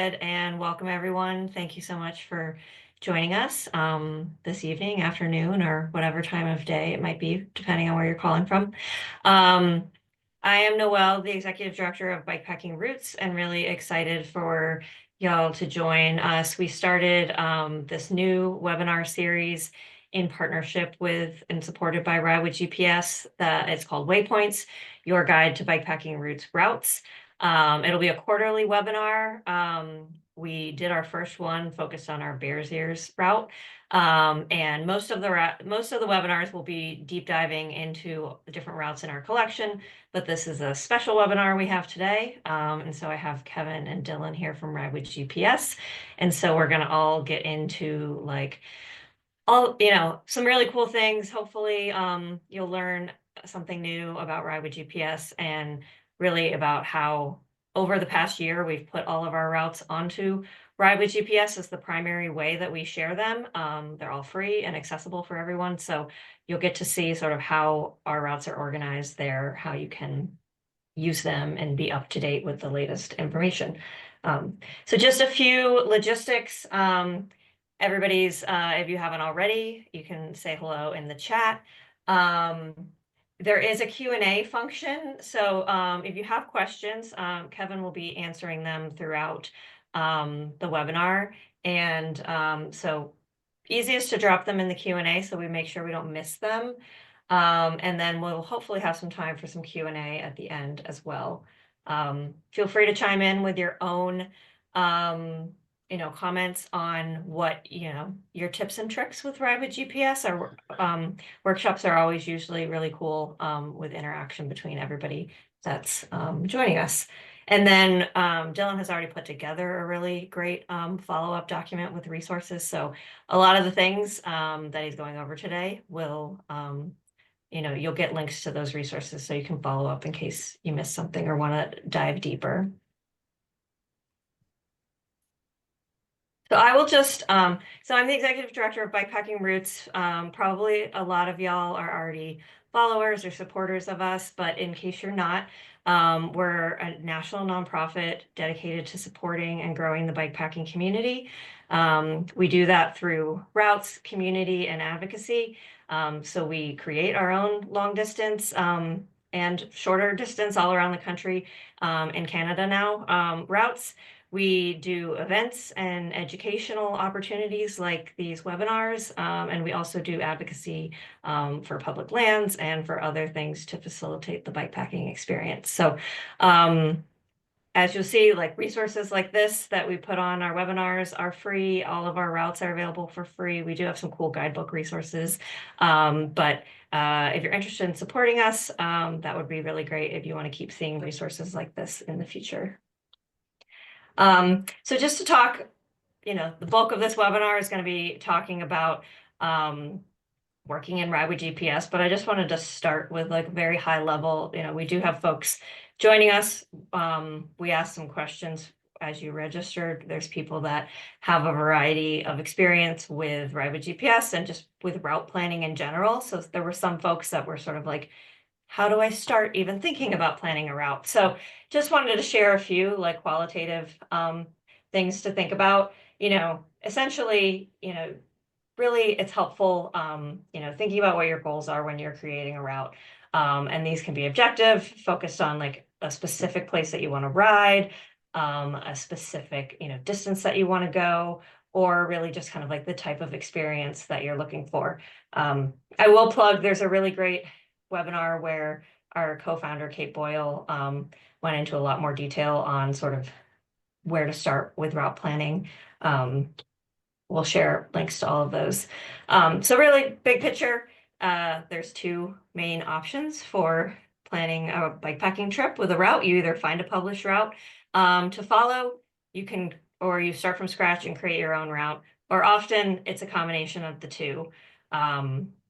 And welcome everyone. Thank you so much for joining us this evening, afternoon, or whatever time of day it might be, depending on where you're calling from. I am Noelle, the Executive Director of Bikepacking Roots, and really excited for y'all to join us. We started this new webinar series in partnership with and supported by Ride with GPS. It's called Waypoints, Your Guide to Bikepacking Routes. It'll be a quarterly webinar. We did our first one focused on our Bears Ears route. And most of the webinars will be deep diving into the different routes in our collection, but this is a special webinar we have today. And so I have Kevin and Dylan here from Ride with GPS. And so we're going to all get into some really cool things. Hopefully, you'll learn something new about Ride with GPS and really about how over the past year, we've put all of our routes onto Ride with GPS as the primary way that we share them. They're all free and accessible for everyone. So you'll get to see sort of how our routes are organized there, how you can use them and be up to date with the latest information. So just a few logistics. If you haven't already, you can say hello in the chat. There is a Q&A function. So if you have questions, Kevin will be answering them throughout the webinar. And so easiest to drop them in the Q&A so we make sure we don't miss them. And then we'll hopefully have some time for some Q&A at the end as well. Feel free to chime in with your own comments on what, your tips and tricks with Ride with GPS. Our workshops are always usually really cool with interaction between everybody that's joining us. And then Dylan has already put together a really great follow-up document with resources. So a lot of the things that he's going over today will, you'll get links to those resources so you can follow up in case you missed something or want to dive deeper. So I will just, so I'm the Executive Director of Bikepacking Roots. Probably a lot of y'all are already followers or supporters of us, but in case you're not, we're a national nonprofit dedicated to supporting and growing the bikepacking community. We do that through routes, community, and advocacy. So we create our own long distance and shorter distance all around the country in Canada now routes. We do events and educational opportunities like these webinars, and we also do advocacy for public lands and for other things to facilitate the bikepacking experience. So as you'll see, like resources like this that we put on our webinars are free. All of our routes are available for free. We do have some cool guidebook resources, but if you're interested in supporting us, that would be really great if you want to keep seeing resources like this in the future. So just to talk, the bulk of this webinar is going to be talking about working in Ride with GPS, but I just wanted to start with like very high level. We do have folks joining us. We asked some questions as you registered. There's people that have a variety of experience with Ride with GPS and just with route planning in general. So there were some folks that were sort of like, how do I start even thinking about planning a route? So just wanted to share a few like qualitative things to think about. Essentially, really it's helpful, thinking about what your goals are when you're creating a route. And these can be objective, focused on like a specific place that you want to ride, a specific, distance that you want to go, or really just kind of like the type of experience that you're looking for. I will plug, there's a really great webinar where our co-founder, Kate Boyle, went into a lot more detail on sort of where to start with route planning. We'll share links to all of those. So really big picture, there's two main options for planning a bikepacking trip with a route. You either find a published route to follow, or you start from scratch and create your own route, or often it's a combination of the two.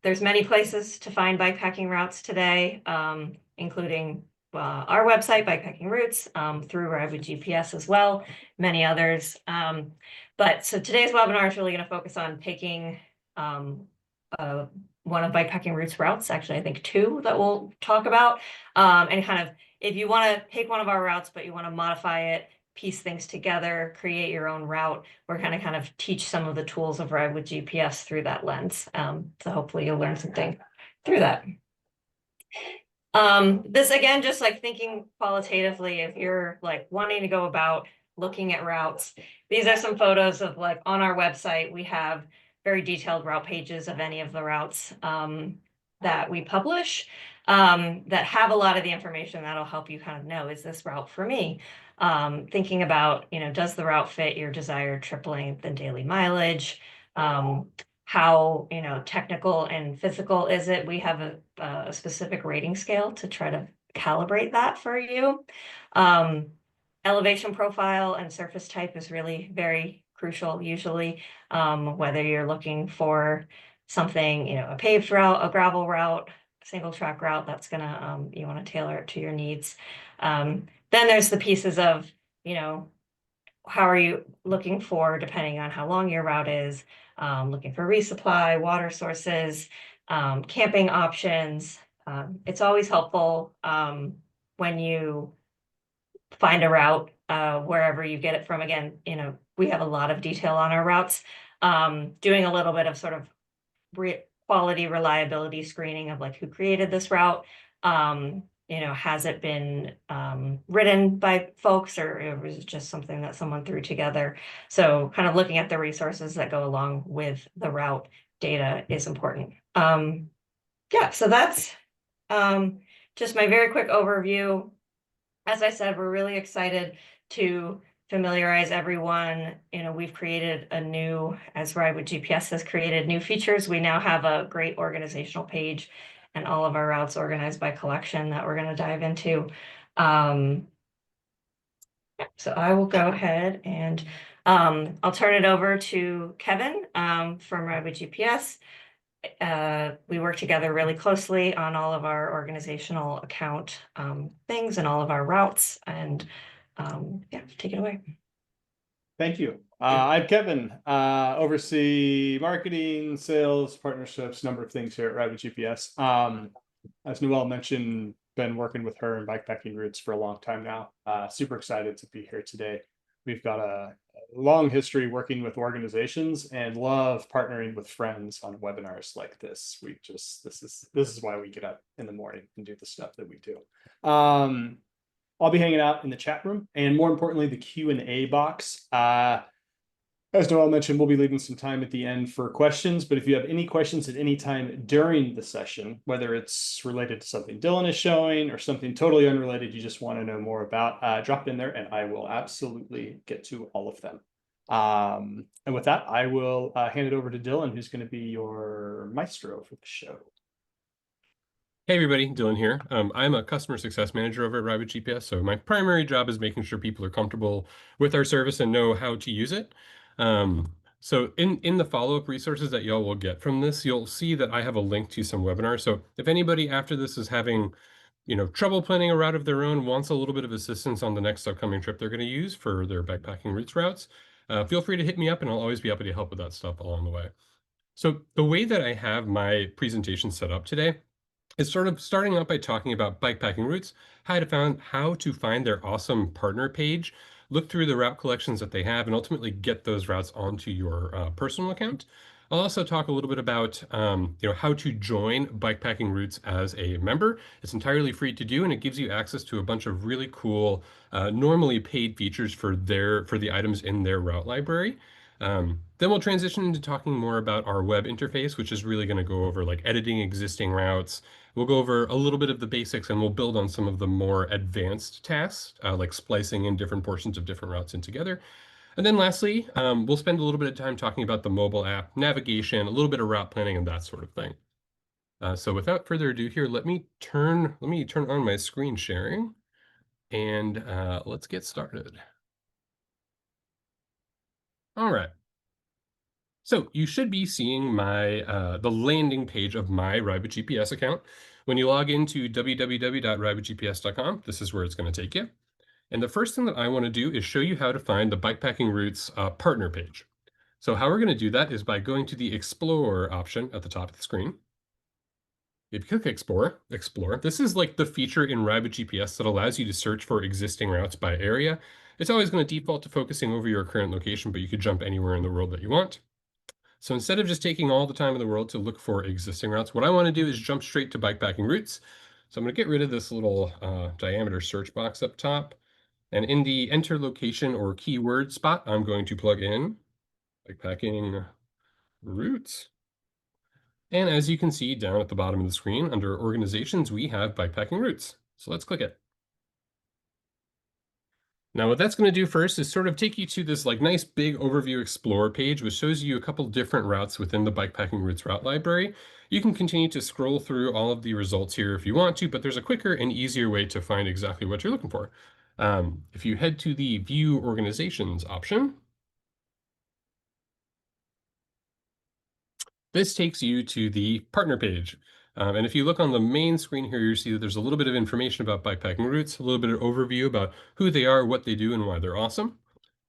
There's many places to find bikepacking routes today, including our website, Bikepacking Roots, through Ride with GPS as well, many others. But so today's webinar is really going to focus on picking one of Bikepacking Roots routes, actually I think two that we'll talk about, and kind of if you want to pick one of our routes but you want to modify it, piece things together, create your own route. We're going to kind of teach some of the tools of Ride with GPS through that lens. So hopefully you'll learn something through that. This again, just like thinking qualitatively, if you're like wanting to go about looking at routes, these are some photos of like on our website, we have very detailed route pages of any of the routes that we publish that have a lot of the information that'll help you kind of know, is this route for me? Thinking about, does the route fit your desired trip length and daily mileage? How technical and physical is it? We have a specific rating scale to try to calibrate that for you. Elevation profile and surface type is really very crucial usually, whether you're looking for something, a paved route, a gravel route, a single track route, that's gonna you want to tailor it to your needs. Then there's the pieces of, how are you looking for, depending on how long your route is, looking for resupply, water sources, camping options. It's always helpful when you find a route wherever you get it from. Again, we have a lot of detail on our routes, doing a little bit of sort of quality reliability screening of like who created this route. Has it been written by folks, or was it just something that someone threw together? So kind of looking at the resources that go along with the route data is important. Yeah, so that's just my very quick overview. As I said, we're really excited to familiarize everyone. We've created as Ride with GPS has created new features. We now have a great organizational page and all of our routes organized by collection that we're going to dive into. So I will go ahead and I'll turn it over to Kevin from Ride with GPS. We work together really closely on all of our organizational account things and all of our routes. And yeah, take it away. Thank you. I'm Kevin, oversee marketing, sales, partnerships, number of things here at Ride with GPS. As Noelle mentioned, been working with her and Bikepacking Roots for a long time now. Super excited to be here today. We've got a long history working with organizations and love partnering with friends on webinars like this. This is why we get up in the morning and do the stuff that we do. I'll be hanging out in the chat room and more importantly, the Q&A box. As Noelle mentioned, we'll be leaving some time at the end for questions, but if you have any questions at any time during the session, whether it's related to something Dylan is showing or something totally unrelated you just want to know more about, drop it in there and I will absolutely get to all of them. And with that, I will hand it over to Dylan, who's going to be your maestro for the show. Hey everybody, Dylan here. I'm a customer success manager over at Ride with GPS, so my primary job is making sure people are comfortable with our service and know how to use it. So in the follow-up resources that y'all will get from this, you'll see that I have a link to some webinars. So if anybody after this is having, trouble planning a route of their own, wants a little bit of assistance on the next upcoming trip they're going to use for their Bikepacking Roots routes, feel free to hit me up and I'll always be happy to help with that stuff along the way. So the way that I have my presentation set up today is sort of starting out by talking about Bikepacking Roots, how to find their awesome partner page, look through the route collections that they have, and ultimately get those routes onto your personal account. I'll also talk a little bit about how to join Bikepacking Roots as a member. It's entirely free to do, and it gives you access to a bunch of really cool, normally paid features for the items in their route library. Then we'll transition into talking more about our web interface, which is really going to go over like editing existing routes. We'll go over a little bit of the basics and we'll build on some of the more advanced tasks, like splicing in different portions of different routes in together. And then lastly, we'll spend a little bit of time talking about the mobile app, navigation, a little bit of route planning and that sort of thing. So without further ado here, let me turn on my screen sharing and let's get started. All right. So you should be seeing the landing page of my Ride with GPS account. When you log into www.ridewithgps.com, this is where it's going to take you. And the first thing that I want to do is show you how to find the Bikepacking Roots partner page. So how we're going to do that is by going to the Explore option at the top of the screen. If you click Explore, this is like the feature in Ride with GPS that allows you to search for existing routes by area It's always going to default to focusing over your current location, but you could jump anywhere in the world that you want. So instead of just taking all the time in the world to look for existing routes, what I want to do is jump straight to Bikepacking Roots. So I'm going to get rid of this little diameter search box up top. And in the enter location or keyword spot, I'm going to plug in Bikepacking Roots. And as you can see down at the bottom of the screen, under organizations, we have Bikepacking Roots. So let's click it. Now what that's going to do first is sort of take you to this like nice big overview explorer page, which shows you a couple different routes within the Bikepacking Roots route library. You can continue to scroll through all of the results here if you want to, but there's a quicker and easier way to find exactly what you're looking for. If you head to the View Organizations option, this takes you to the partner page. And if you look on the main screen here, you see that there's a little bit of information about Bikepacking Roots, a little bit of overview about who they are, what they do, and why they're awesome.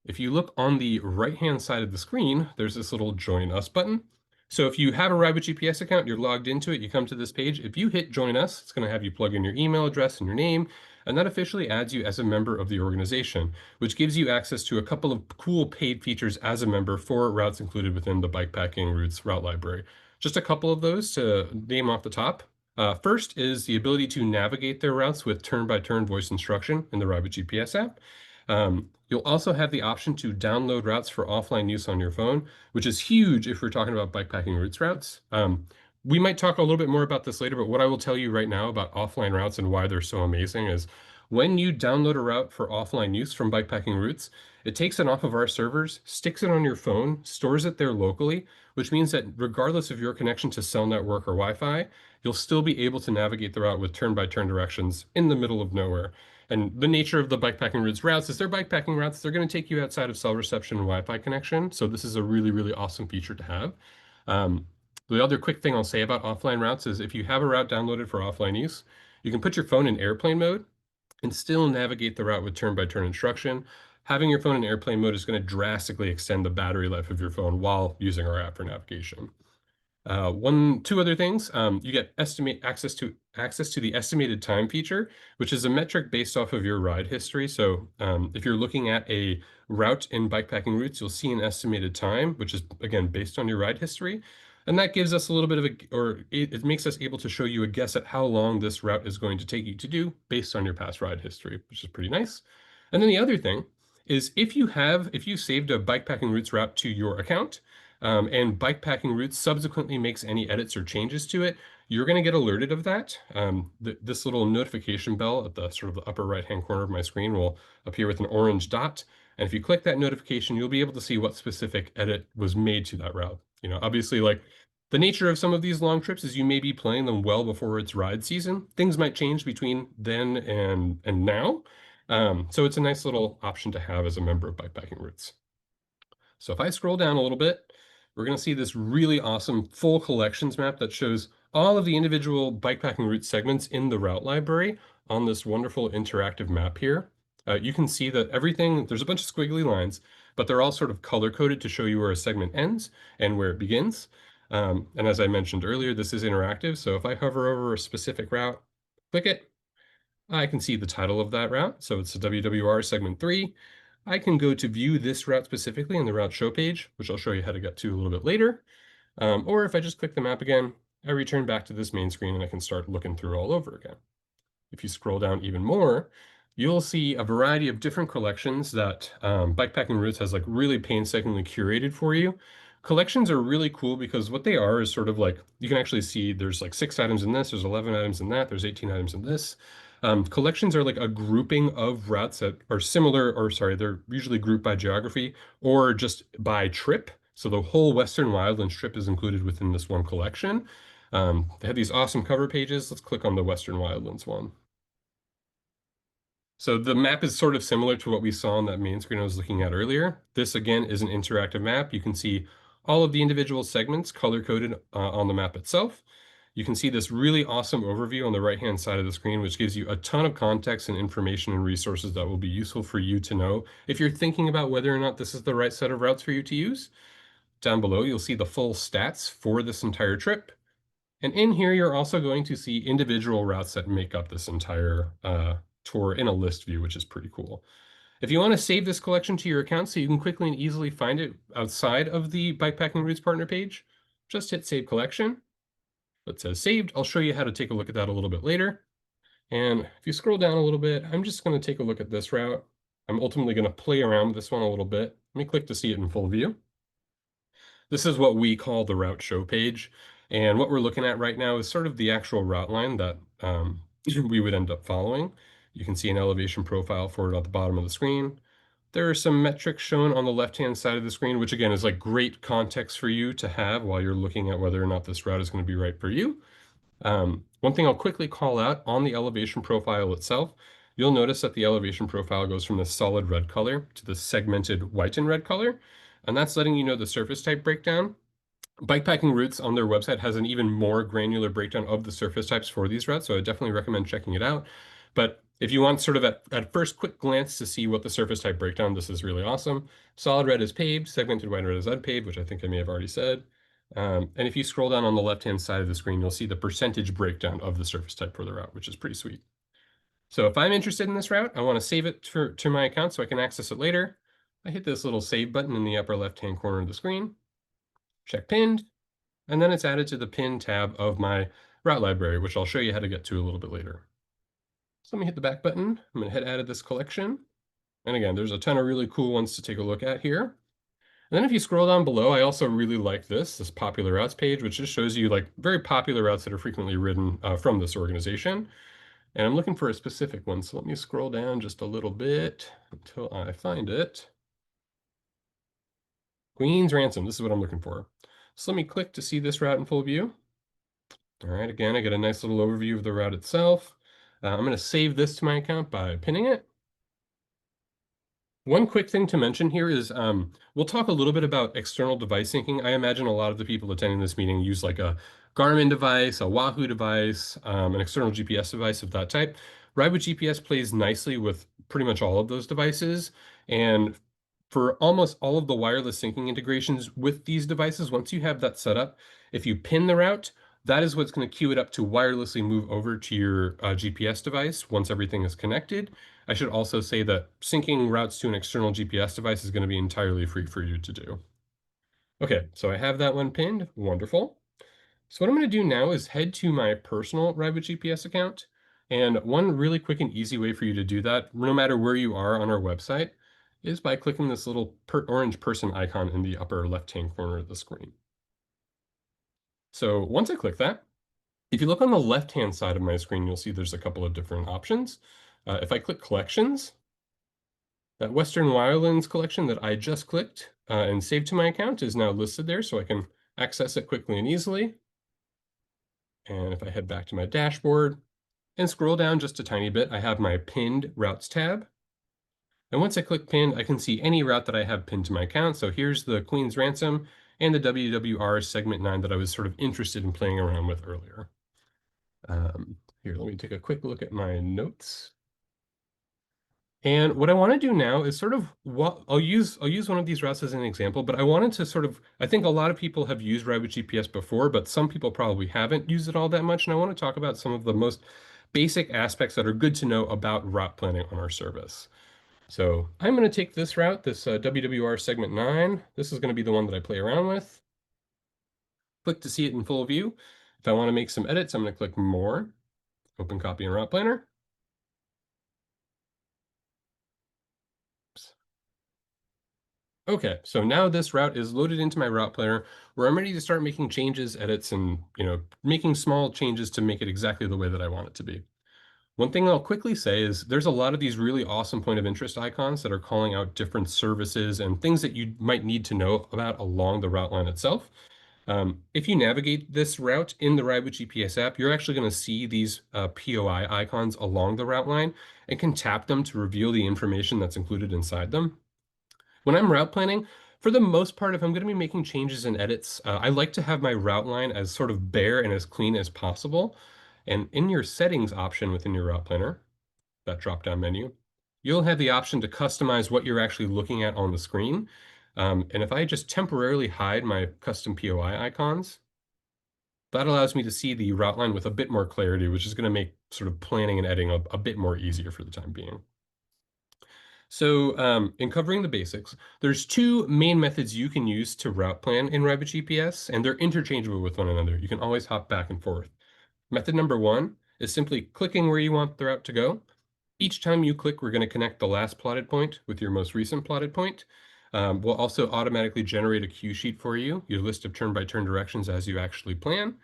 If you look on the right-hand side of the screen, there's this little Join Us button. So if you have a Ride with GPS account, you're logged into it, you come to this page. If you hit Join Us, it's going to have you plug in your email address and your name, and that officially adds you as a member of the organization, which gives you access to a couple of cool paid features as a member for routes included within the Bikepacking Roots route library. Just a couple of those to name off the top. First is the ability to navigate their routes with turn-by-turn voice instruction in the Ride with GPS app. You'll also have the option to download routes for offline use on your phone, which is huge if we're talking about Bikepacking Roots routes. We might talk a little bit more about this later, but what I will tell you right now about offline routes and why they're so amazing is when you download a route for offline use from Bikepacking Roots, it takes it off of our servers, sticks it on your phone, stores it there locally, which means that regardless of your connection to cell network or Wi-Fi, you'll still be able to navigate the route with turn-by-turn directions in the middle of nowhere. And the nature of the Bikepacking Roots routes is they're bikepacking routes. They're going to take you outside of cell reception and Wi-Fi connection. So this is a really, really awesome feature to have. The other quick thing I'll say about offline routes is if you have a route downloaded for offline use, you can put your phone in airplane mode and still navigate the route with turn-by-turn instruction. Having your phone in airplane mode is going to drastically extend the battery life of your phone while using our app for navigation. Two other things. You get access to the estimated time feature, which is a metric based off of your ride history. So if you're looking at a route in Bikepacking Roots, you'll see an estimated time, which is again based on your ride history. And that gives us a little bit of it makes us able to show you a guess at how long this route is going to take you to do based on your past ride history, which is pretty nice. And then the other thing is if you saved a Bikepacking Roots route to your account, and Bikepacking Roots subsequently makes any edits or changes to it, you're going to get alerted of that. This little notification bell at the sort of the upper right-hand corner of my screen will appear with an orange dot. And if you click that notification, you'll be able to see what specific edit was made to that route. Obviously, like the nature of some of these long trips is you may be planning them well before it's ride season. Things might change between then and now. So it's a nice little option to have as a member of Bikepacking Roots. So if I scroll down a little bit, we're going to see this really awesome full collections map that shows all of the individual Bikepacking Route segments in the route library on this wonderful interactive map here. You can see that there's a bunch of squiggly lines, but they're all sort of color-coded to show you where a segment ends and where it begins. And as I mentioned earlier, this is interactive. So if I hover over a specific route, click it, I can see the title of that route. So it's a WWR segment 3. I can go to view this route specifically in the route show page, which I'll show you how to get to a little bit later. Or if I just click the map again, I return back to this main screen and I can start looking through all over again. If you scroll down even more, you'll see a variety of different collections that Bikepacking Roots has like really painstakingly curated for you. Collections are really cool because what they are is sort of like, you can actually see there's like 6 items in this, there's 11 items in that, there's 18 items in this. Collections are like a grouping of routes that are similar, or sorry, they're usually grouped by geography or just by trip. So the whole Western Wildlands trip is included within this one collection. They have these awesome cover pages. Let's click on the Western Wildlands one. So the map is sort of similar to what we saw on that main screen I was looking at earlier. This again is an interactive map. You can see all of the individual segments color-coded on the map itself. You can see this really awesome overview on the right-hand side of the screen, which gives you a ton of context and information and resources that will be useful for you to know if you're thinking about whether or not this is the right set of routes for you to use. Down below, you'll see the full stats for this entire trip. And in here, you're also going to see individual routes that make up this entire tour in a list view, which is pretty cool. If you want to save this collection to your account so you can quickly and easily find it outside of the Bikepacking Roots partner page, just hit Save Collection. It says saved. I'll show you how to take a look at that a little bit later. And if you scroll down a little bit, I'm just going to take a look at this route. I'm ultimately going to play around with this one a little bit. Let me click to see it in full view. This is what we call the route show page. And what we're looking at right now is sort of the actual route line that we would end up following. You can see an elevation profile for it at the bottom of the screen. There are some metrics shown on the left-hand side of the screen, which again is like great context for you to have while you're looking at whether or not this route is going to be right for you. One thing I'll quickly call out on the elevation profile itself, you'll notice that the elevation profile goes from the solid red color to the segmented white and red color, and that's letting you know the surface type breakdown. Bikepacking Roots on their website has an even more granular breakdown of the surface types for these routes, so I definitely recommend checking it out. But if you want sort of at first quick glance to see what the surface type breakdown, this is really awesome. Solid red is paved, segmented white and red is unpaved, which I think I may have already said. And if you scroll down on the left-hand side of the screen, you'll see the percentage breakdown of the surface type for the route, which is pretty sweet. So if I'm interested in this route, I want to save it to my account so I can access it later. I hit this little save button in the upper left-hand corner of the screen, check pinned, and then it's added to the pin tab of my route library, which I'll show you how to get to a little bit later. So let me hit the back button. I'm going to hit add to this collection. And again, there's a ton of really cool ones to take a look at here. And then if you scroll down below, I also really like this popular routes page, which just shows you like very popular routes that are frequently ridden from this organization. And I'm looking for a specific one. So let me scroll down just a little bit until I find it. Queen's Ransom, this is what I'm looking for. So let me click to see this route in full view. All right, again, I get a nice little overview of the route itself. I'm going to save this to my account by pinning it. One quick thing to mention here is we'll talk a little bit about external device syncing. I imagine a lot of the people attending this meeting use like a Garmin device, a Wahoo device, an external GPS device of that type. Ride with GPS plays nicely with pretty much all of those devices. And for almost all of the wireless syncing integrations with these devices, once you have that set up, if you pin the route, that is what's going to queue it up to wirelessly move over to your GPS device once everything is connected. I should also say that syncing routes to an external GPS device is going to be entirely free for you to do. Okay, so I have that one pinned. Wonderful. So what I'm going to do now is head to my personal Ride with GPS account. And one really quick and easy way for you to do that, no matter where you are on our website, is by clicking this little orange person icon in the upper left-hand corner of the screen. So once I click that, if you look on the left-hand side of my screen, you'll see there's a couple of different options. If I click Collections, that Western Wildlands collection that I just clicked and saved to my account is now listed there, so I can access it quickly and easily. And if I head back to my dashboard and scroll down just a tiny bit, I have my Pinned Routes tab. And once I click Pinned, I can see any route that I have pinned to my account. So here's the Queen's Ransom and the WWR Segment 9 that I was sort of interested in playing around with earlier. Here, let me take a quick look at my notes. And what I want to do now is sort of I'll use one of these routes as an example, but I wanted to sort of, I think a lot of people have used Ride with GPS before, but some people probably haven't used it all that much. And I want to talk about some of the most basic aspects that are good to know about route planning on our service. So I'm going to take this route, this WWR segment 9. This is going to be the one that I play around with. Click to see it in full view. If I want to make some edits, I'm going to click More, Open Copy and Route Planner. Okay, so now this route is loaded into my route planner where I'm ready to start making changes, edits, and making small changes to make it exactly the way that I want it to be. One thing I'll quickly say is there's a lot of these really awesome point of interest icons that are calling out different services and things that you might need to know about along the route line itself. If you navigate this route in the Ride with GPS app, you're actually going to see these POI icons along the route line and can tap them to reveal the information that's included inside them. When I'm route planning, for the most part, if I'm going to be making changes and edits, I like to have my route line as sort of bare and as clean as possible. And in your settings option within your route planner, that drop-down menu, you'll have the option to customize what you're actually looking at on the screen. And if I just temporarily hide my custom POI icons, that allows me to see the route line with a bit more clarity, which is going to make sort of planning and editing a bit more easier for the time being. So in covering the basics, there's two main methods you can use to route plan in Rabbit GPS, and they're interchangeable with one another. You can always hop back and forth. Method number one is simply clicking where you want the route to go. Each time you click, we're going to connect the last plotted point with your most recent plotted point. We'll also automatically generate a cue sheet for you, your list of turn-by-turn directions as you actually plan.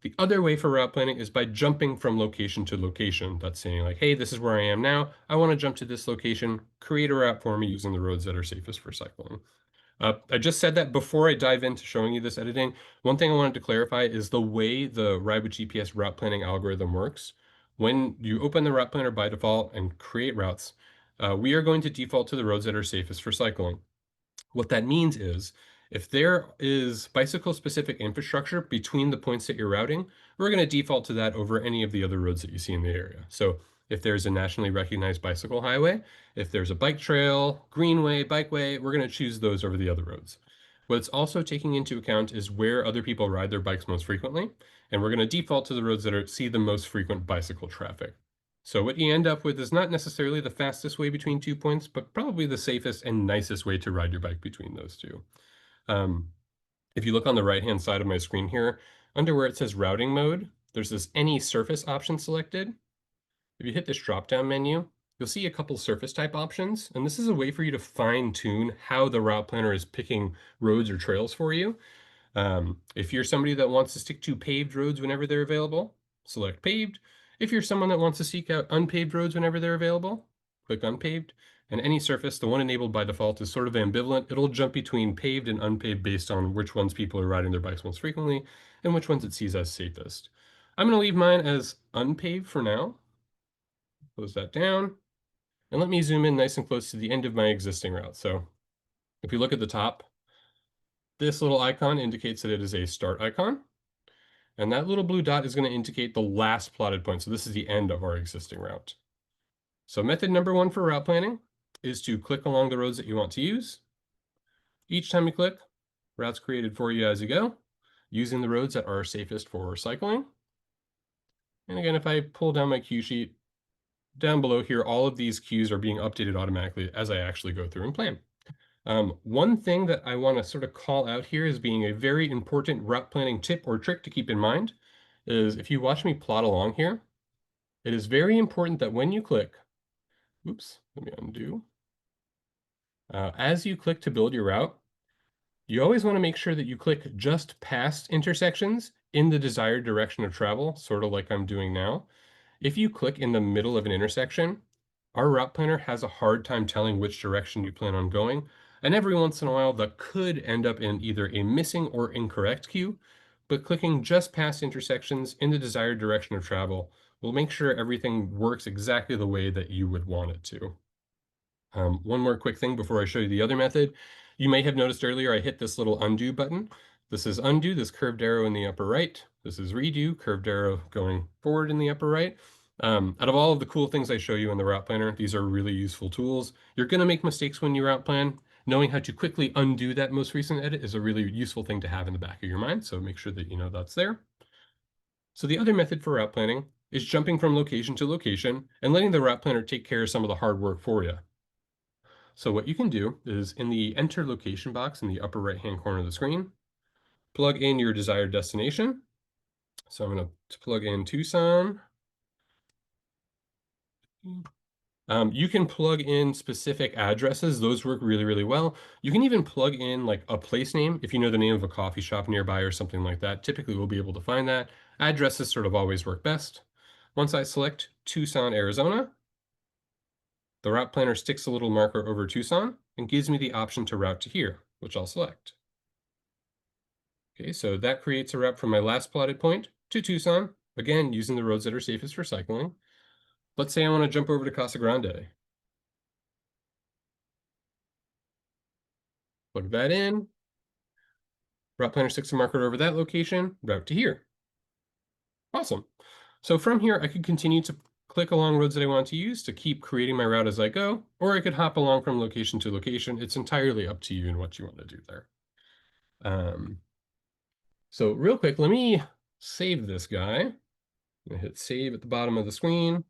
The other way for route planning is by jumping from location to location. That's saying like, hey, this is where I am now. I want to jump to this location. Create a route for me using the roads that are safest for cycling. I just said that before I dive into showing you this editing. One thing I wanted to clarify is the way the Ride with GPS route planning algorithm works. When you open the route planner by default and create routes, we are going to default to the roads that are safest for cycling. What that means is if there is bicycle-specific infrastructure between the points that you're routing, we're going to default to that over any of the other roads that you see in the area. So if there's a nationally recognized bicycle highway, if there's a bike trail, greenway, bikeway, we're going to choose those over the other roads. What it's also taking into account is where other people ride their bikes most frequently, and we're going to default to the roads that see the most frequent bicycle traffic. So what you end up with is not necessarily the fastest way between 2 points, but probably the safest and nicest way to ride your bike between those two. If you look on the right-hand side of my screen here, under where it says routing mode, there's this any surface option selected. If you hit this drop-down menu, you'll see a couple surface type options, and this is a way for you to fine-tune how the route planner is picking roads or trails for you. If you're somebody that wants to stick to paved roads whenever they're available, select paved. If you're someone that wants to seek out unpaved roads whenever they're available, click unpaved. And any surface, the one enabled by default is sort of ambivalent. It'll jump between paved and unpaved based on which ones people are riding their bikes most frequently and which ones it sees as safest. I'm going to leave mine as unpaved for now. Close that down. And let me zoom in nice and close to the end of my existing route. So if you look at the top, this little icon indicates that it is a start icon. And that little blue dot is going to indicate the last plotted point. So this is the end of our existing route. So method number one for route planning is to click along the roads that you want to use. Each time you click, routes created for you as you go, using the roads that are safest for cycling. And again, if I pull down my cue sheet, down below here, all of these cues are being updated automatically as I actually go through and plan. One thing that I want to sort of call out here as being a very important route planning tip or trick to keep in mind is if you watch me plot along here, it is very important that when you click, oops, let me undo. As you click to build your route, you always want to make sure that you click just past intersections in the desired direction of travel, sort of like I'm doing now. If you click in the middle of an intersection, our route planner has a hard time telling which direction you plan on going, and every once in a while that could end up in either a missing or incorrect cue, but clicking just past intersections in the desired direction of travel will make sure everything works exactly the way that you would want it to. One more quick thing before I show you the other method. You may have noticed earlier I hit this little undo button. This is undo, this curved arrow in the upper right. This is redo, curved arrow going forward in the upper right. Out of all of the cool things I show you in the route planner, these are really useful tools. You're going to make mistakes when you route plan. Knowing how to quickly undo that most recent edit is a really useful thing to have in the back of your mind, so make sure that you know that's there. So the other method for route planning is jumping from location to location and letting the route planner take care of some of the hard work for you. So what you can do is in the enter location box in the upper right-hand corner of the screen, plug in your desired destination. So I'm going to plug in Tucson. You can plug in specific addresses. Those work really, really well. You can even plug in like a place name if you know the name of a coffee shop nearby or something like that. Typically, we'll be able to find that. Addresses sort of always work best. Once I select Tucson, Arizona, the route planner sticks a little marker over Tucson and gives me the option to route to here, which I'll select. Okay, so that creates a route from my last plotted point to Tucson, again, using the roads that are safest for cycling. Let's say I want to jump over to Casa Grande. Plug that in. Route planner sticks a marker over that location, route to here. Awesome. So from here, I could continue to click along roads that I want to use to keep creating my route as I go, or I could hop along from location to location. It's entirely up to you and what you want to do there. So real quick, let me save this guy. I'm gonna hit save at the bottom of the screen.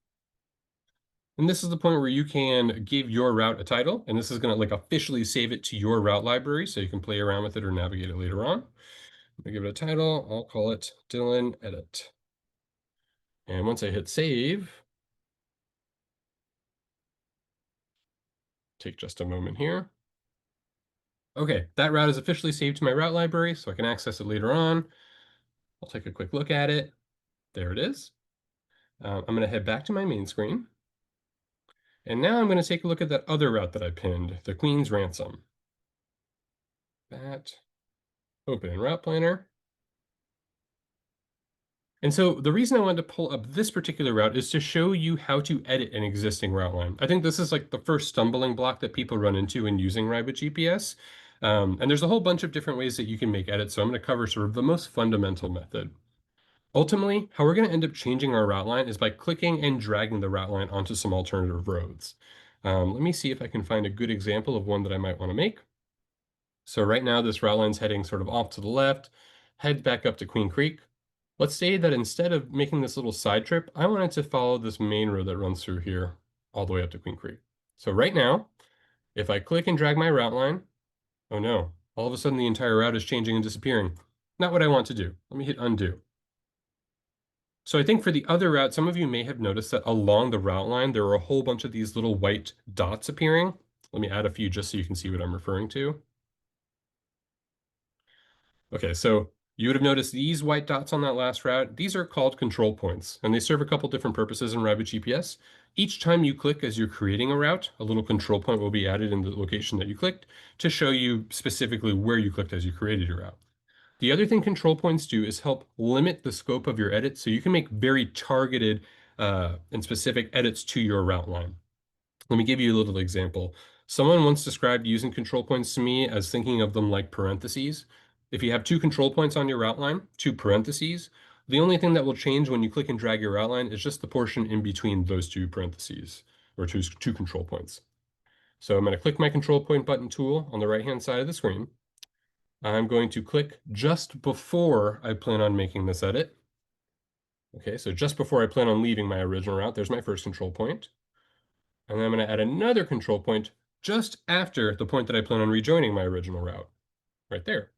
And this is the point where you can give your route a title, and this is going to like officially save it to your route library so you can play around with it or navigate it later on. I'm gonna give it a title. I'll call it Dylan Edit. And once I hit save, take just a moment here. Okay, that route is officially saved to my route library, so I can access it later on. I'll take a quick look at it. There it is. I'm going to head back to my main screen. And now I'm going to take a look at that other route that I pinned, the Queen's Ransom. That, open in Route Planner. And so the reason I wanted to pull up this particular route is to show you how to edit an existing route line. I think this is like the first stumbling block that people run into in using Ride with GPS. And there's a whole bunch of different ways that you can make edits. So I'm going to cover sort of the most fundamental method. Ultimately, how we're going to end up changing our route line is by clicking and dragging the route line onto some alternative roads. Let me see if I can find a good example of one that I might want to make. So right now, this route line's heading sort of off to the left, head back up to Queen Creek. Let's say that instead of making this little side trip, I wanted to follow this main road that runs through here all the way up to Queen Creek. So right now, if I click and drag my route line, oh no, all of a sudden the entire route is changing and disappearing. Not what I want to do. Let me hit undo. So I think for the other route, some of you may have noticed that along the route line, there are a whole bunch of these little white dots appearing. Let me add a few just so you can see what I'm referring to. Okay, so you would have noticed these white dots on that last route. These are called control points, and they serve a couple different purposes in Ride with GPS. Each time you click as you're creating a route, a little control point will be added in the location that you clicked to show you specifically where you clicked as you created your route. The other thing control points do is help limit the scope of your edit so you can make very targeted and specific edits to your route line. Let me give you a little example. Someone once described using control points to me as thinking of them like parentheses. If you have two control points on your route line, two parentheses, the only thing that will change when you click and drag your route line is just the portion in between those two parentheses, or two control points. So I'm going to click my control point button tool on the right-hand side of the screen. I'm going to click just before I plan on making this edit. Okay, so just before I plan on leaving my original route, there's my first control point. And then I'm going to add another control point just after the point that I plan on rejoining my original route, right there.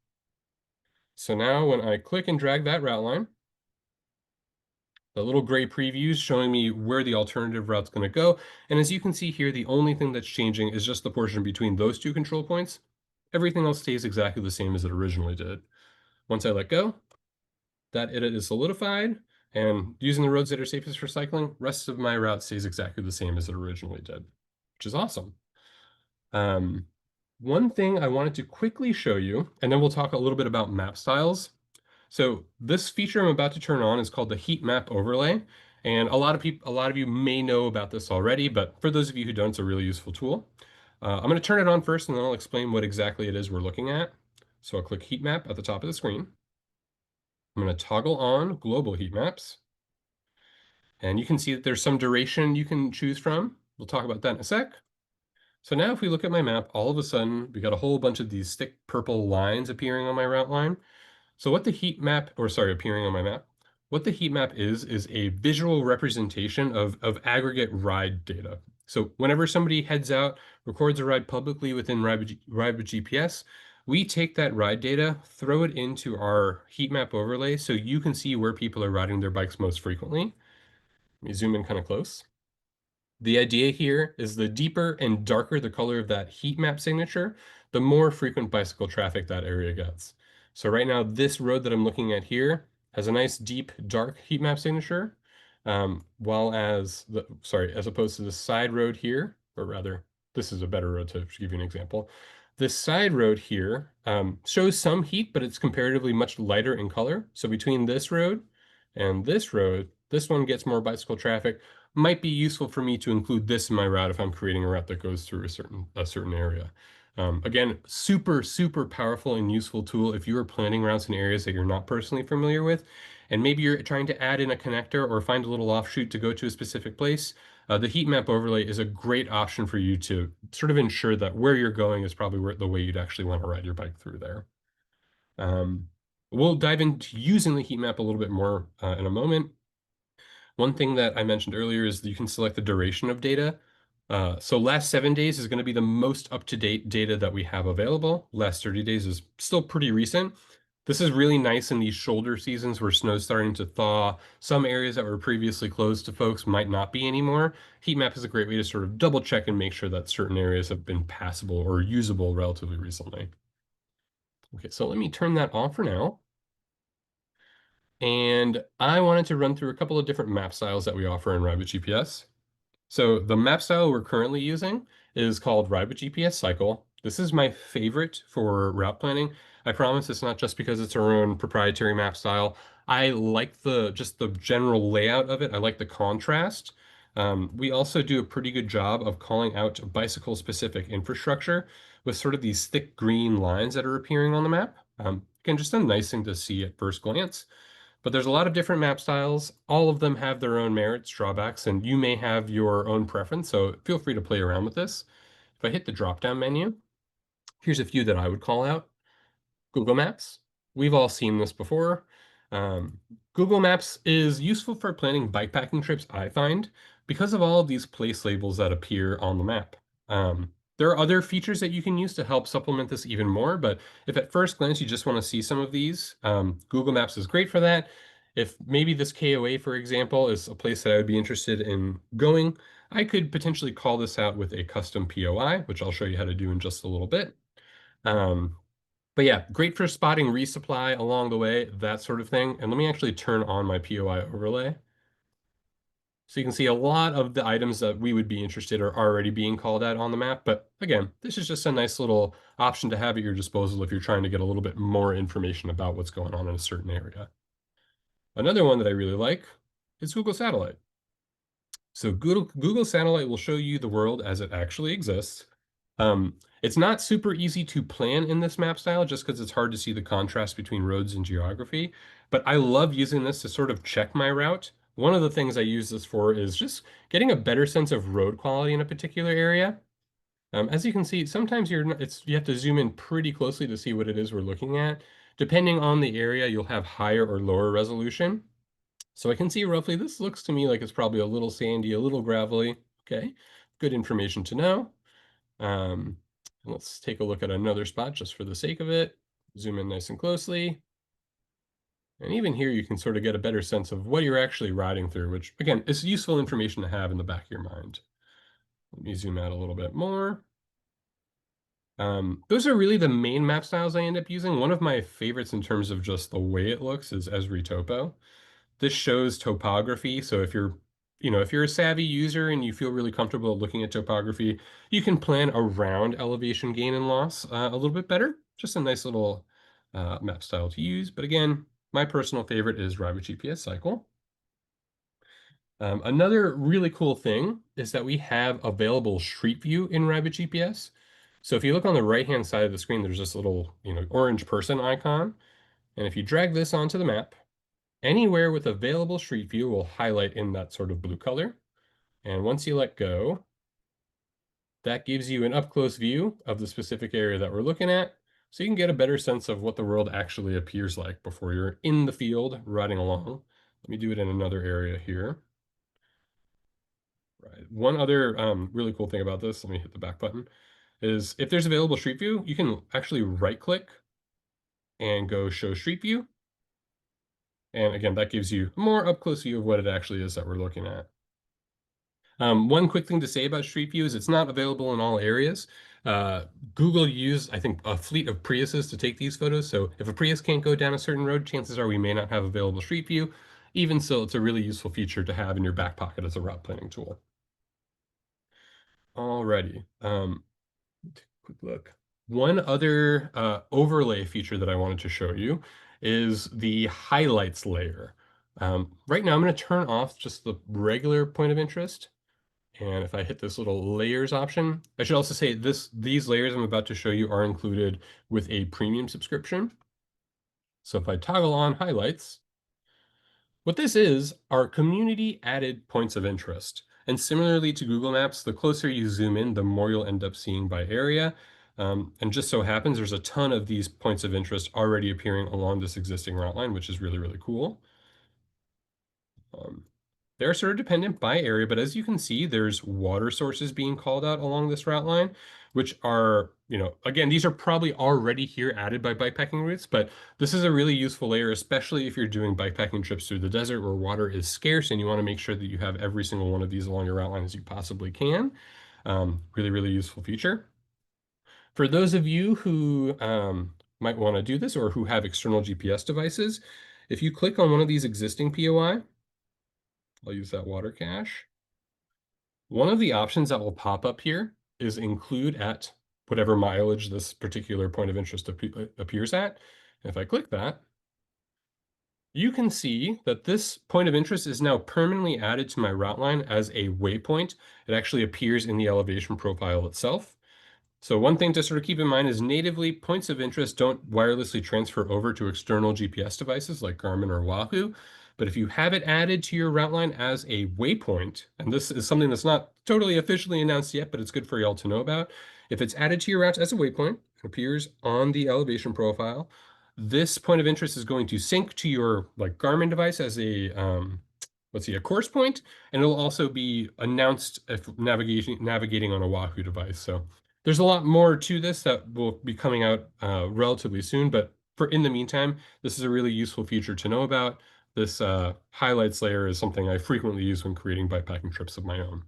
So now when I click and drag that route line, the little gray preview is showing me where the alternative route's going to go. And as you can see here, the only thing that's changing is just the portion between those two control points. Everything else stays exactly the same as it originally did. Once I let go, that edit is solidified, and using the roads that are safest for cycling, rest of my route stays exactly the same as it originally did, which is awesome. One thing I wanted to quickly show you, and then we'll talk a little bit about map styles. So this feature I'm about to turn on is called the heat map overlay. And a lot of you may know about this already, but for those of you who don't, it's a really useful tool. I'm going to turn it on first, and then I'll explain what exactly it is we're looking at. So I'll click heat map at the top of the screen. I'm going to toggle on global heat maps. And you can see that there's some duration you can choose from. We'll talk about that in a sec. So now if we look at my map, all of a sudden we got a whole bunch of these thick purple lines appearing on my route line. So what the heat map, or sorry, appearing on my map, what the heat map is a visual representation of aggregate ride data. So whenever somebody heads out, records a ride publicly within Ride with GPS, we take that ride data, throw it into our heat map overlay so you can see where people are riding their bikes most frequently. Let me zoom in kind of close. The idea here is the deeper and darker the color of that heat map signature, the more frequent bicycle traffic that area gets. So right now, this road that I'm looking at here has a nice deep dark heat map signature, as opposed to the side road here, or rather, this is a better road to give you an example. This side road here shows some heat, but it's comparatively much lighter in color. So between this road and this road, this one gets more bicycle traffic. Might be useful for me to include this in my route if I'm creating a route that goes through a certain area. Again, super, super powerful and useful tool if you are planning routes in areas that you're not personally familiar with, and maybe you're trying to add in a connector or find a little offshoot to go to a specific place. The heat map overlay is a great option for you to sort of ensure that where you're going is probably the way you'd actually want to ride your bike through there. We'll dive into using the heat map a little bit more in a moment. One thing that I mentioned earlier is that you can select the duration of data. So last 7 days is going to be the most up-to-date data that we have available. Last 30 days is still pretty recent. This is really nice in these shoulder seasons where snow's starting to thaw. Some areas that were previously closed to folks might not be anymore. Heat map is a great way to sort of double check and make sure that certain areas have been passable or usable relatively recently. Okay, so let me turn that off for now. And I wanted to run through a couple of different map styles that we offer in Ride with GPS. So the map style we're currently using is called Ride with GPS Cycle. This is my favorite for route planning. I promise it's not just because it's our own proprietary map style. I like just the general layout of it. I like the contrast. We also do a pretty good job of calling out bicycle specific infrastructure with sort of these thick green lines that are appearing on the map. Again, just a nice thing to see at first glance. But there's a lot of different map styles. All of them have their own merits, drawbacks, and you may have your own preference, so feel free to play around with this. If I hit the drop-down menu, here's a few that I would call out. Google Maps. We've all seen this before. Um, Google Maps is useful for planning bikepacking trips, I find, because of all of these place labels that appear on the map. There are other features that you can use to help supplement this even more, but if at first glance you just want to see some of these, Google Maps is great for that. If maybe this KOA, for example, is a place that I would be interested in going, I could potentially call this out with a custom POI, which I'll show you how to do in just a little bit. But yeah, great for spotting resupply along the way, that sort of thing. And let me actually turn on my POI overlay. So you can see a lot of the items that we would be interested are already being called out on the map. But again, this is just a nice little option to have at your disposal if you're trying to get a little bit more information about what's going on in a certain area. Another one that I really like is Google Satellite. So Google Satellite will show you the world as it actually exists. It's not super easy to plan in this map style just because it's hard to see the contrast between roads and geography, but I love using this to sort of check my route. One of the things I use this for is just getting a better sense of road quality in a particular area. As you can see, sometimes you have to zoom in pretty closely to see what it is we're looking at. Depending on the area, you'll have higher or lower resolution. So I can see roughly, this looks to me like it's probably a little sandy, a little gravelly. Okay, good information to know. Um, let's take a look at another spot just for the sake of it. Zoom in nice and closely. And even here, you can sort of get a better sense of what you're actually riding through, which again, is useful information to have in the back of your mind. Let me zoom out a little bit more. Those are really the main map styles I end up using. One of my favorites in terms of just the way it looks is Esri Topo. This shows topography. So if you're a savvy user and you feel really comfortable looking at topography, you can plan around elevation gain and loss a little bit better. Just a nice little map style to use. But again, my personal favorite is Ride with GPS Cycle. Another really cool thing is that we have available Street View in Ride with GPS. So if you look on the right-hand side of the screen, there's this little, orange person icon. And if you drag this onto the map, anywhere with available Street View will highlight in that sort of blue color. And once you let go, that gives you an up-close view of the specific area that we're looking at, so you can get a better sense of what the world actually appears like before you're in the field riding along. Let me do it in another area here. Right. One other really cool thing about this, let me hit the back button, is if there's available Street View, you can actually right-click and go Show Street View. And again, that gives you a more up-close view of what it actually is that we're looking at. One quick thing to say about Street View is it's not available in all areas. Google used, I think, a fleet of Priuses to take these photos. So if a Prius can't go down a certain road, chances are we may not have available Street View. Even so, it's a really useful feature to have in your back pocket as a route planning tool. Alrighty, take a quick look. One other overlay feature that I wanted to show you is the highlights layer. Right now, I'm going to turn off just the regular point of interest. And if I hit this little layers option, I should also say these layers I'm about to show you are included with a premium subscription. So if I toggle on highlights, what this is are community added points of interest. And similarly to Google Maps, the closer you zoom in, the more you'll end up seeing by area. And just so happens there's a ton of these points of interest already appearing along this existing route line, which is really, really cool. They're sort of dependent by area, but as you can see, there's water sources being called out along this route line, which are, again, these are probably already here added by bikepacking routes, but this is a really useful layer, especially if you're doing bikepacking trips through the desert where water is scarce and you want to make sure that you have every single one of these along your route line as you possibly can. Really, really useful feature. For those of you who might want to do this or who have external GPS devices, if you click on one of these existing POI, I'll use that water cache. One of the options that will pop up here is include at whatever mileage this particular point of interest appears at. And if I click that, you can see that this point of interest is now permanently added to my route line as a waypoint. It actually appears in the elevation profile itself. So one thing to sort of keep in mind is natively points of interest don't wirelessly transfer over to external GPS devices like Garmin or Wahoo. But if you have it added to your route line as a waypoint, and this is something that's not totally officially announced yet, but it's good for y'all to know about. If it's added to your route as a waypoint, it appears on the elevation profile. This point of interest is going to sync to your Garmin device as a a course point, and it'll also be announced if navigating on a Wahoo device. So there's a lot more to this that will be coming out relatively soon, but in the meantime, this is a really useful feature to know about. This highlights layer is something I frequently use when creating bikepacking trips of my own.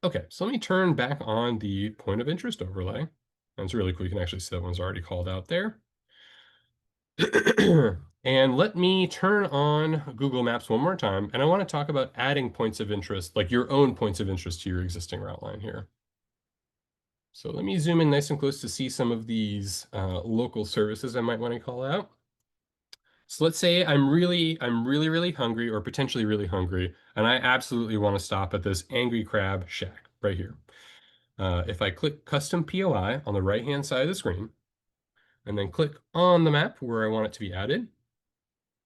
Okay, so let me turn back on the point of interest overlay. And it's really cool. You can actually see that one's already called out there. And let me turn on Google Maps one more time. And I want to talk about adding points of interest, like your own points of interest to your existing route line here. So let me zoom in nice and close to see some of these local services I might want to call out. So let's say I'm really hungry or potentially really hungry, and I absolutely want to stop at this Angry Crab Shack right here. If I click Custom POI on the right-hand side of the screen, and then click on the map where I want it to be added,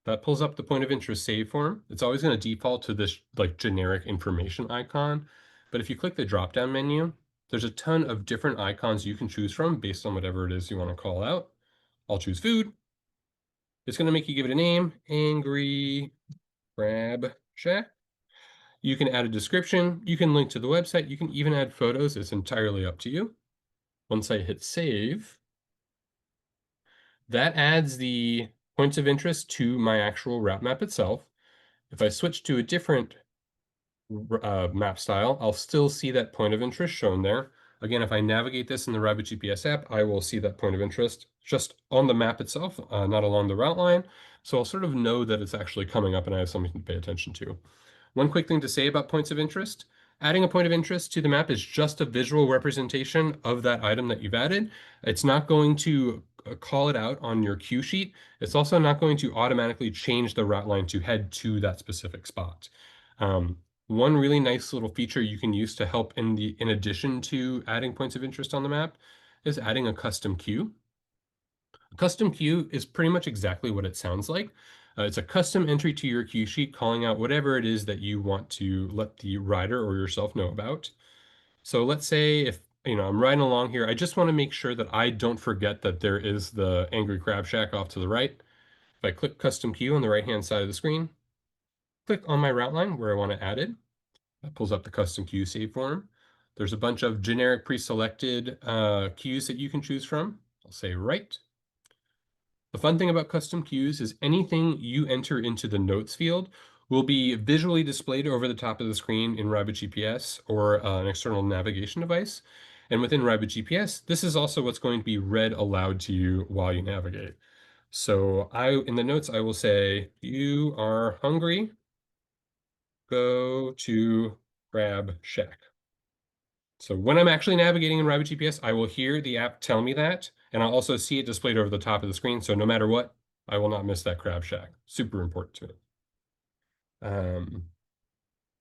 that pulls up the point of interest save form. It's always going to default to this generic information icon. But if you click the drop-down menu, there's a ton of different icons you can choose from based on whatever it is you want to call out. I'll choose food. It's going to make you give it a name, Angry Crab Shack. You can add a description. You can link to the website. You can even add photos. It's entirely up to you. Once I hit save, that adds the points of interest to my actual route map itself. If I switch to a different map style, I'll still see that point of interest shown there. Again, if I navigate this in the Rabbit GPS app, I will see that point of interest just on the map itself, not along the route line. So I'll sort of know that it's actually coming up and I have something to pay attention to. One quick thing to say about points of interest. Adding a point of interest to the map is just a visual representation of that item that you've added. It's not going to call it out on your cue sheet. It's also not going to automatically change the route line to head to that specific spot. One really nice little feature you can use to help in addition to adding points of interest on the map is adding a custom queue. A custom queue is pretty much exactly what it sounds like. It's a custom entry to your queue sheet calling out whatever it is that you want to let the rider or yourself know about. So let's say if I'm riding along here, I just want to make sure that I don't forget that there is the Angry Crab Shack off to the right. If I click custom queue on the right-hand side of the screen, click on my route line where I want to add it. That pulls up the custom queue save form. There's a bunch of generic pre-selected queues that you can choose from. I'll say right. The fun thing about custom queues is anything you enter into the notes field will be visually displayed over the top of the screen in Rabbit GPS or an external navigation device. And within Rabbit GPS, this is also what's going to be read aloud to you while you navigate. So in the notes, I will say, you are hungry, go to Crab Shack. So when I'm actually navigating in Rabbit GPS, I will hear the app tell me that, and I'll also see it displayed over the top of the screen. So no matter what, I will not miss that Crab Shack. Super important to it.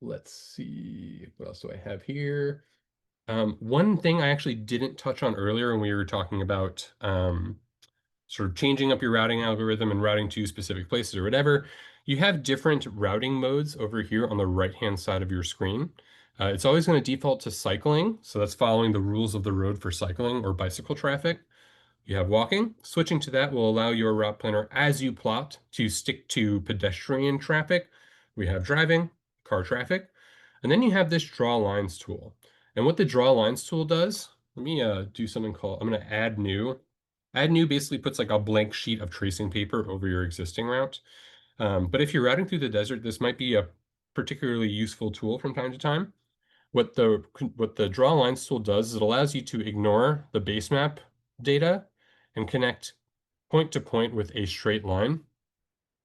Let's see, what else do I have here? One thing I actually didn't touch on earlier when we were talking about sort of changing up your routing algorithm and routing to specific places or whatever, you have different routing modes over here on the right-hand side of your screen. It's always going to default to cycling, so that's following the rules of the road for cycling or bicycle traffic. You have walking. Switching to that will allow your route planner, as you plot, to stick to pedestrian traffic We have driving, car traffic, and then you have this draw lines tool. And what the draw lines tool does, let me do something called, I'm going to add new. Add new basically puts like a blank sheet of tracing paper over your existing route. But if you're routing through the desert, this might be a particularly useful tool from time to time. What the draw lines tool does is it allows you to ignore the base map data and connect point to point with a straight line.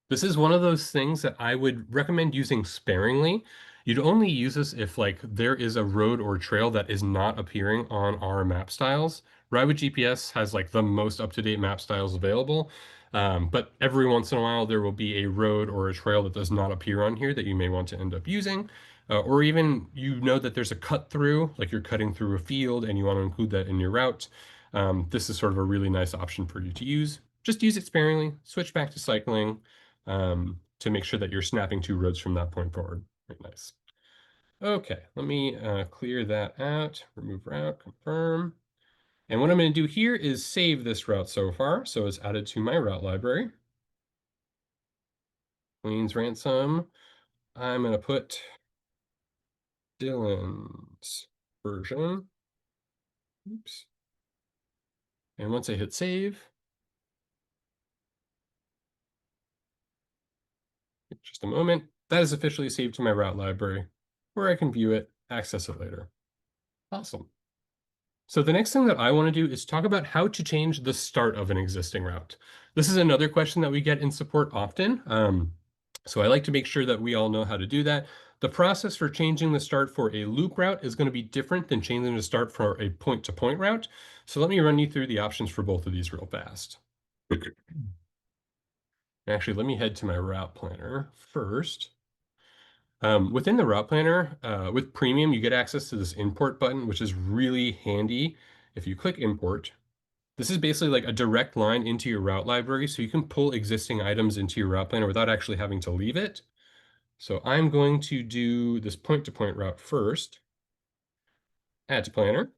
This is one of those things that I would recommend using sparingly. You'd only use this if like there is a road or trail that is not appearing on our map styles. Ride with GPS has like the most up-to-date map styles available. But every once in a while there will be a road or a trail that does not appear on here that you may want to end up using. Or even you know that there's a cut through, like you're cutting through a field and you want to include that in your route. This is sort of a really nice option for you to use. Just use it sparingly, switch back to cycling to make sure that you're snapping two roads from that point forward. Very nice. Okay, let me clear that out, remove route, confirm. And what I'm going to do here is save this route so far. So it's added to my route library. Queen's Ransom. I'm going to put Dylan's version. Oops. And once I hit save, just a moment, that is officially saved to my route library where I can view it, access it later. Awesome. So the next thing that I want to do is talk about how to change the start of an existing route. This is another question that we get in support often. So I like to make sure that we all know how to do that. The process for changing the start for a loop route is going to be different than changing the start for a point-to-point route. So let me run you through the options for both of these real fast. Actually, let me head to my route planner first. Within the route planner, with Premium, you get access to this import button, which is really handy. If you click import, this is basically like a direct line into your route library, so you can pull existing items into your route planner without actually having to leave it. So I'm going to do this point-to-point route first. Add to planner.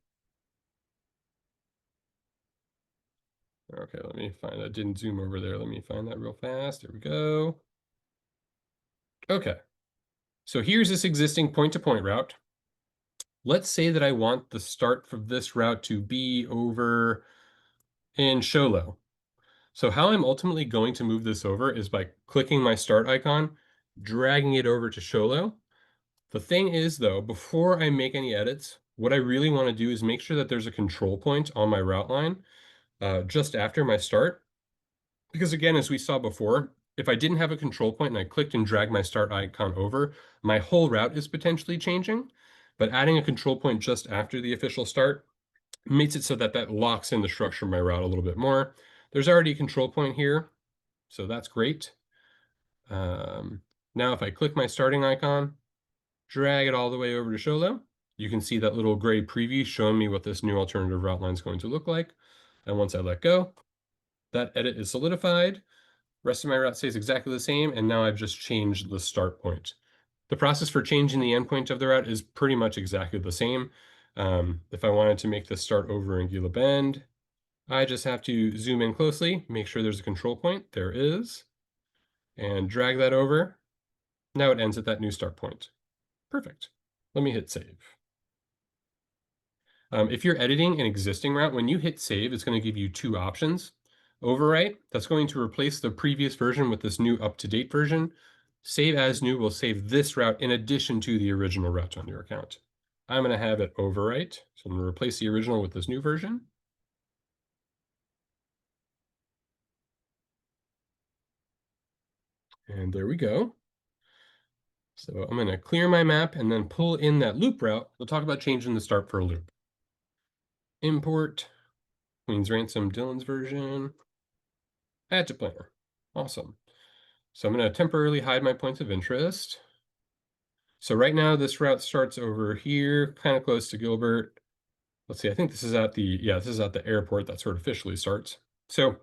Okay, let me find, I didn't zoom over there. Let me find that real fast. There we go. Okay, so here's this existing point-to-point route. Let's say that I want the start for this route to be over in Sholo. So how I'm ultimately going to move this over is by clicking my start icon, dragging it over to Sholo. The thing is though, before I make any edits, what I really want to do is make sure that there's a control point on my route line just after my start. Because again, as we saw before, if I didn't have a control point and I clicked and dragged my start icon over, my whole route is potentially changing. But adding a control point just after the official start makes it so that that locks in the structure of my route a little bit more. There's already a control point here, so that's great. Now if I click my starting icon, drag it all the way over to Sholo, you can see that little gray preview showing me what this new alternative route line is going to look like. And once I let go, that edit is solidified. Rest of my route stays exactly the same, and now I've just changed the start point. The process for changing the endpoint of the route is pretty much exactly the same. If I wanted to make this start over in Gila Bend, I just have to zoom in closely, make sure there's a control point. There is. And drag that over. Now it ends at that new start point. Perfect. Let me hit save. If you're editing an existing route, when you hit save, it's going to give you two options. Overwrite, that's going to replace the previous version with this new up-to-date version. Save as new will save this route in addition to the original route on your account. I'm going to have it overwrite. So I'm going to replace the original with this new version. And there we go. So I'm going to clear my map and then pull in that loop route. We'll talk about changing the start for a loop. Import Queen's Ransom Dylan's version. Add to planner. Awesome. So I'm going to temporarily hide my points of interest. So right now this route starts over here, kind of close to Gilbert. Let's see, I think this is at the, this is at the airport. That's where it officially starts. So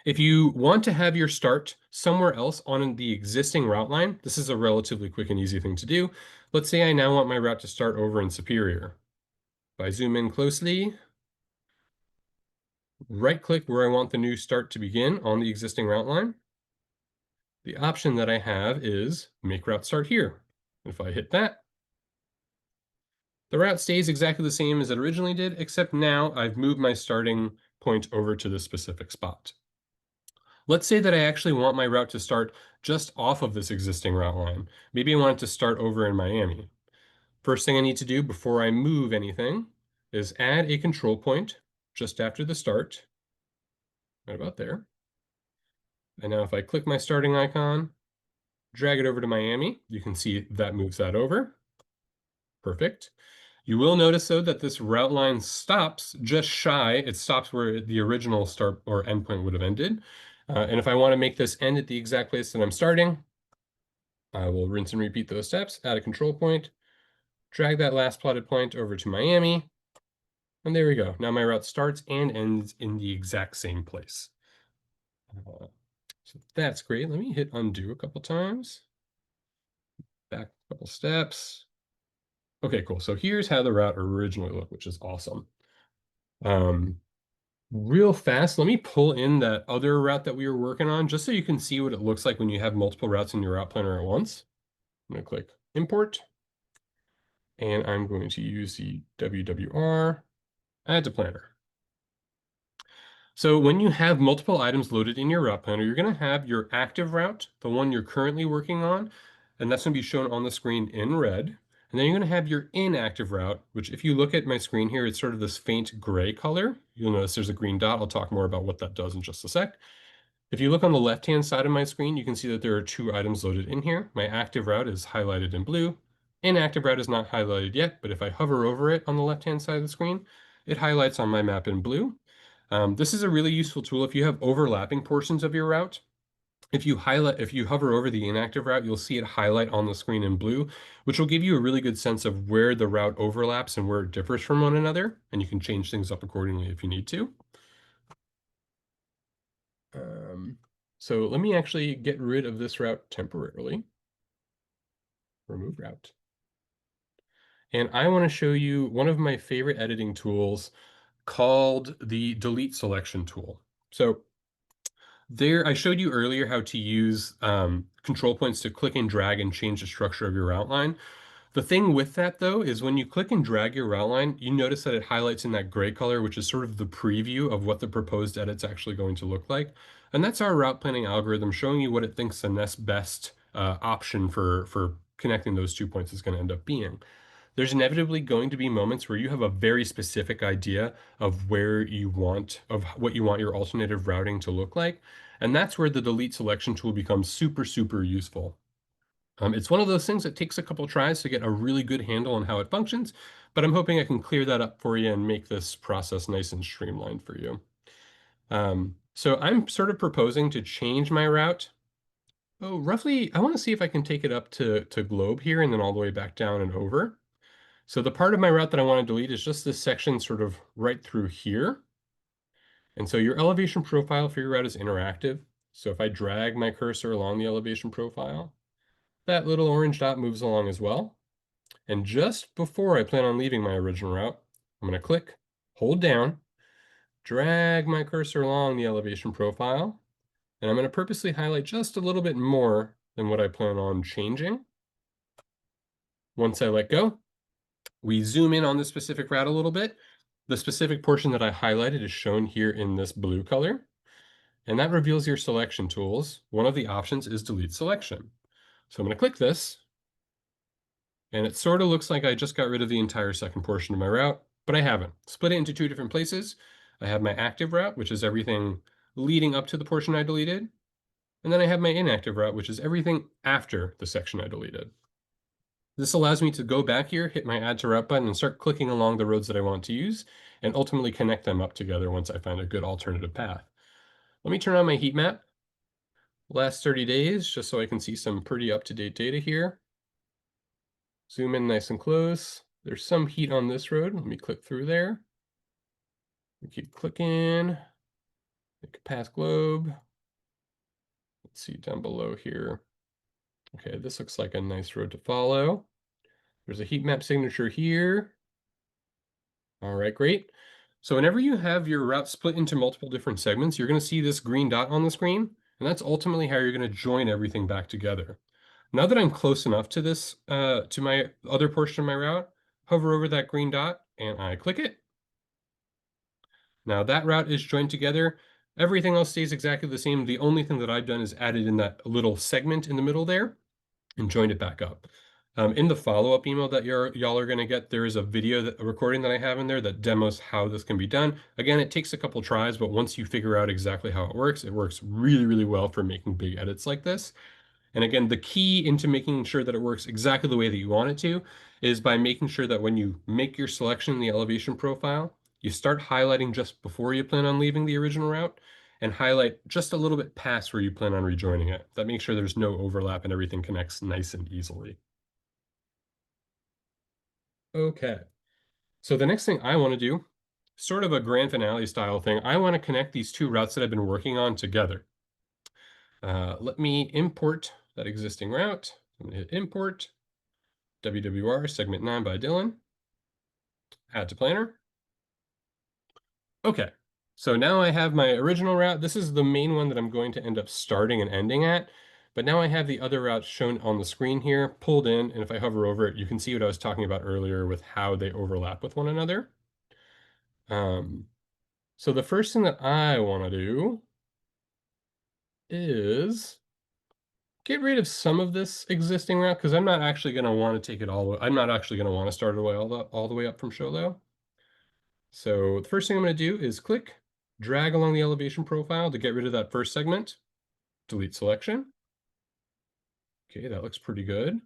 if you want to have your start somewhere else on the existing route line, this is a relatively quick and easy thing to do. Let's say I now want my route to start over in Superior. If I zoom in closely, right-click where I want the new start to begin on the existing route line, the option that I have is make route start here. If I hit that, the route stays exactly the same as it originally did, except now I've moved my starting point over to this specific spot. Let's say that I actually want my route to start just off of this existing route line. Maybe I want it to start over in Miami. First thing I need to do before I move anything is add a control point just after the start, right about there. And now if I click my starting icon, drag it over to Miami, you can see that moves that over. Perfect. You will notice though that this route line stops just shy. It stops where the original start or endpoint would have ended. And if I want to make this end at the exact place that I'm starting, I will rinse and repeat those steps, add a control point, drag that last plotted point over to Miami, and there we go. Now my route starts and ends in the exact same place. So that's great. Let me hit undo a couple times. Back a couple steps. Okay, cool. So here's how the route originally looked, which is awesome. Real fast, let me pull in that other route that we were working on, just so you can see what it looks like when you have multiple routes in your route planner at once. I'm going to click import, and I'm going to use the WWR, add to planner. So when you have multiple items loaded in your route planner, you're going to have your active route, the one you're currently working on, and that's going to be shown on the screen in red. And then you're going to have your inactive route, which if you look at my screen here, it's sort of this faint gray color. You'll notice there's a green dot. I'll talk more about what that does in just a sec. If you look on the left-hand side of my screen, you can see that there are 2 items loaded in here. My active route is highlighted in blue. Inactive route is not highlighted yet, but if I hover over it on the left-hand side of the screen, it highlights on my map in blue. This is a really useful tool if you have overlapping portions of your route. If you hover over the inactive route, you'll see it highlight on the screen in blue, which will give you a really good sense of where the route overlaps and where it differs from one another, and you can change things up accordingly if you need to. So let me actually get rid of this route temporarily. Remove route. And I want to show you one of my favorite editing tools called the delete selection tool. So there, I showed you earlier how to use control points to click and drag and change the structure of your outline. The thing with that, though, is when you click and drag your outline, you notice that it highlights in that gray color, which is sort of the preview of what the proposed edit's actually going to look like. And that's our route planning algorithm showing you what it thinks the next best option for connecting those 2 points is going to end up being. There's inevitably going to be moments where you have a very specific idea of what you want your alternative routing to look like. And that's where the delete selection tool becomes super, super useful. It's one of those things that takes a couple tries to get a really good handle on how it functions, but I'm hoping I can clear that up for you and make this process nice and streamlined for you. So I'm sort of proposing to change my route. Oh, roughly, I want to see if I can take it up to globe here and then all the way back down and over. So the part of my route that I want to delete is just this section sort of right through here. And so your elevation profile for your route is interactive. So if I drag my cursor along the elevation profile, that little orange dot moves along as well. And just before I plan on leaving my original route, I'm going to click, hold down, drag my cursor along the elevation profile, and I'm going to purposely highlight just a little bit more than what I plan on changing. Once I let go, we zoom in on this specific route a little bit. The specific portion that I highlighted is shown here in this blue color, and that reveals your selection tools. One of the options is delete selection. So I'm going to click this, and it sort of looks like I just got rid of the entire second portion of my route, but I haven't. Split it into 2 different places. I have my active route, which is everything leading up to the portion I deleted, and then I have my inactive route, which is everything after the section I deleted. This allows me to go back here, hit my add to route button, and start clicking along the roads that I want to use, and ultimately connect them up together once I find a good alternative path. Let me turn on my heat map. Last 30 days, just so I can see some pretty up-to-date data here. Zoom in nice and close. There's some heat on this road. Let me click through there. We keep clicking. Make a pass globe. Let's see down below here. Okay, this looks like a nice road to follow. There's a heat map signature here. All right, great. So whenever you have your route split into multiple different segments, you're going to see this green dot on the screen, And that's ultimately how you're going to join everything back together. Now that I'm close enough to this, to my other portion of my route, hover over that green dot and I click it. Now that route is joined together. Everything else stays exactly the same. The only thing that I've done is added in that little segment in the middle there and joined it back up. In the follow-up email that y'all are going to get, there is a recording that I have in there that demos how this can be done. Again, it takes a couple tries, but once you figure out exactly how it works really, really well for making big edits like this. And again, the key into making sure that it works exactly the way that you want it to is by making sure that when you make your selection in the elevation profile, you start highlighting just before you plan on leaving the original route and highlight just a little bit past where you plan on rejoining it. That makes sure there's no overlap and everything connects nice and easily. Okay, so the next thing I want to do, sort of a grand finale style thing, I want to connect these two routes that I've been working on together. Let me import that existing route. I'm going to hit import, WWR segment 9 by Dylan, add to planner. Okay, so now I have my original route. This is the main one that I'm going to end up starting and ending at. But now I have the other routes shown on the screen here, pulled in, and if I hover over it, you can see what I was talking about earlier with how they overlap with one another. So the first thing that I want to do is get rid of some of this existing route because I'm not actually going to want to take it all. I'm not actually going to want to start away all the way up from show low. So the first thing I'm going to do is click, drag along the elevation profile to get rid of that first segment, delete selection. Okay, that looks pretty good.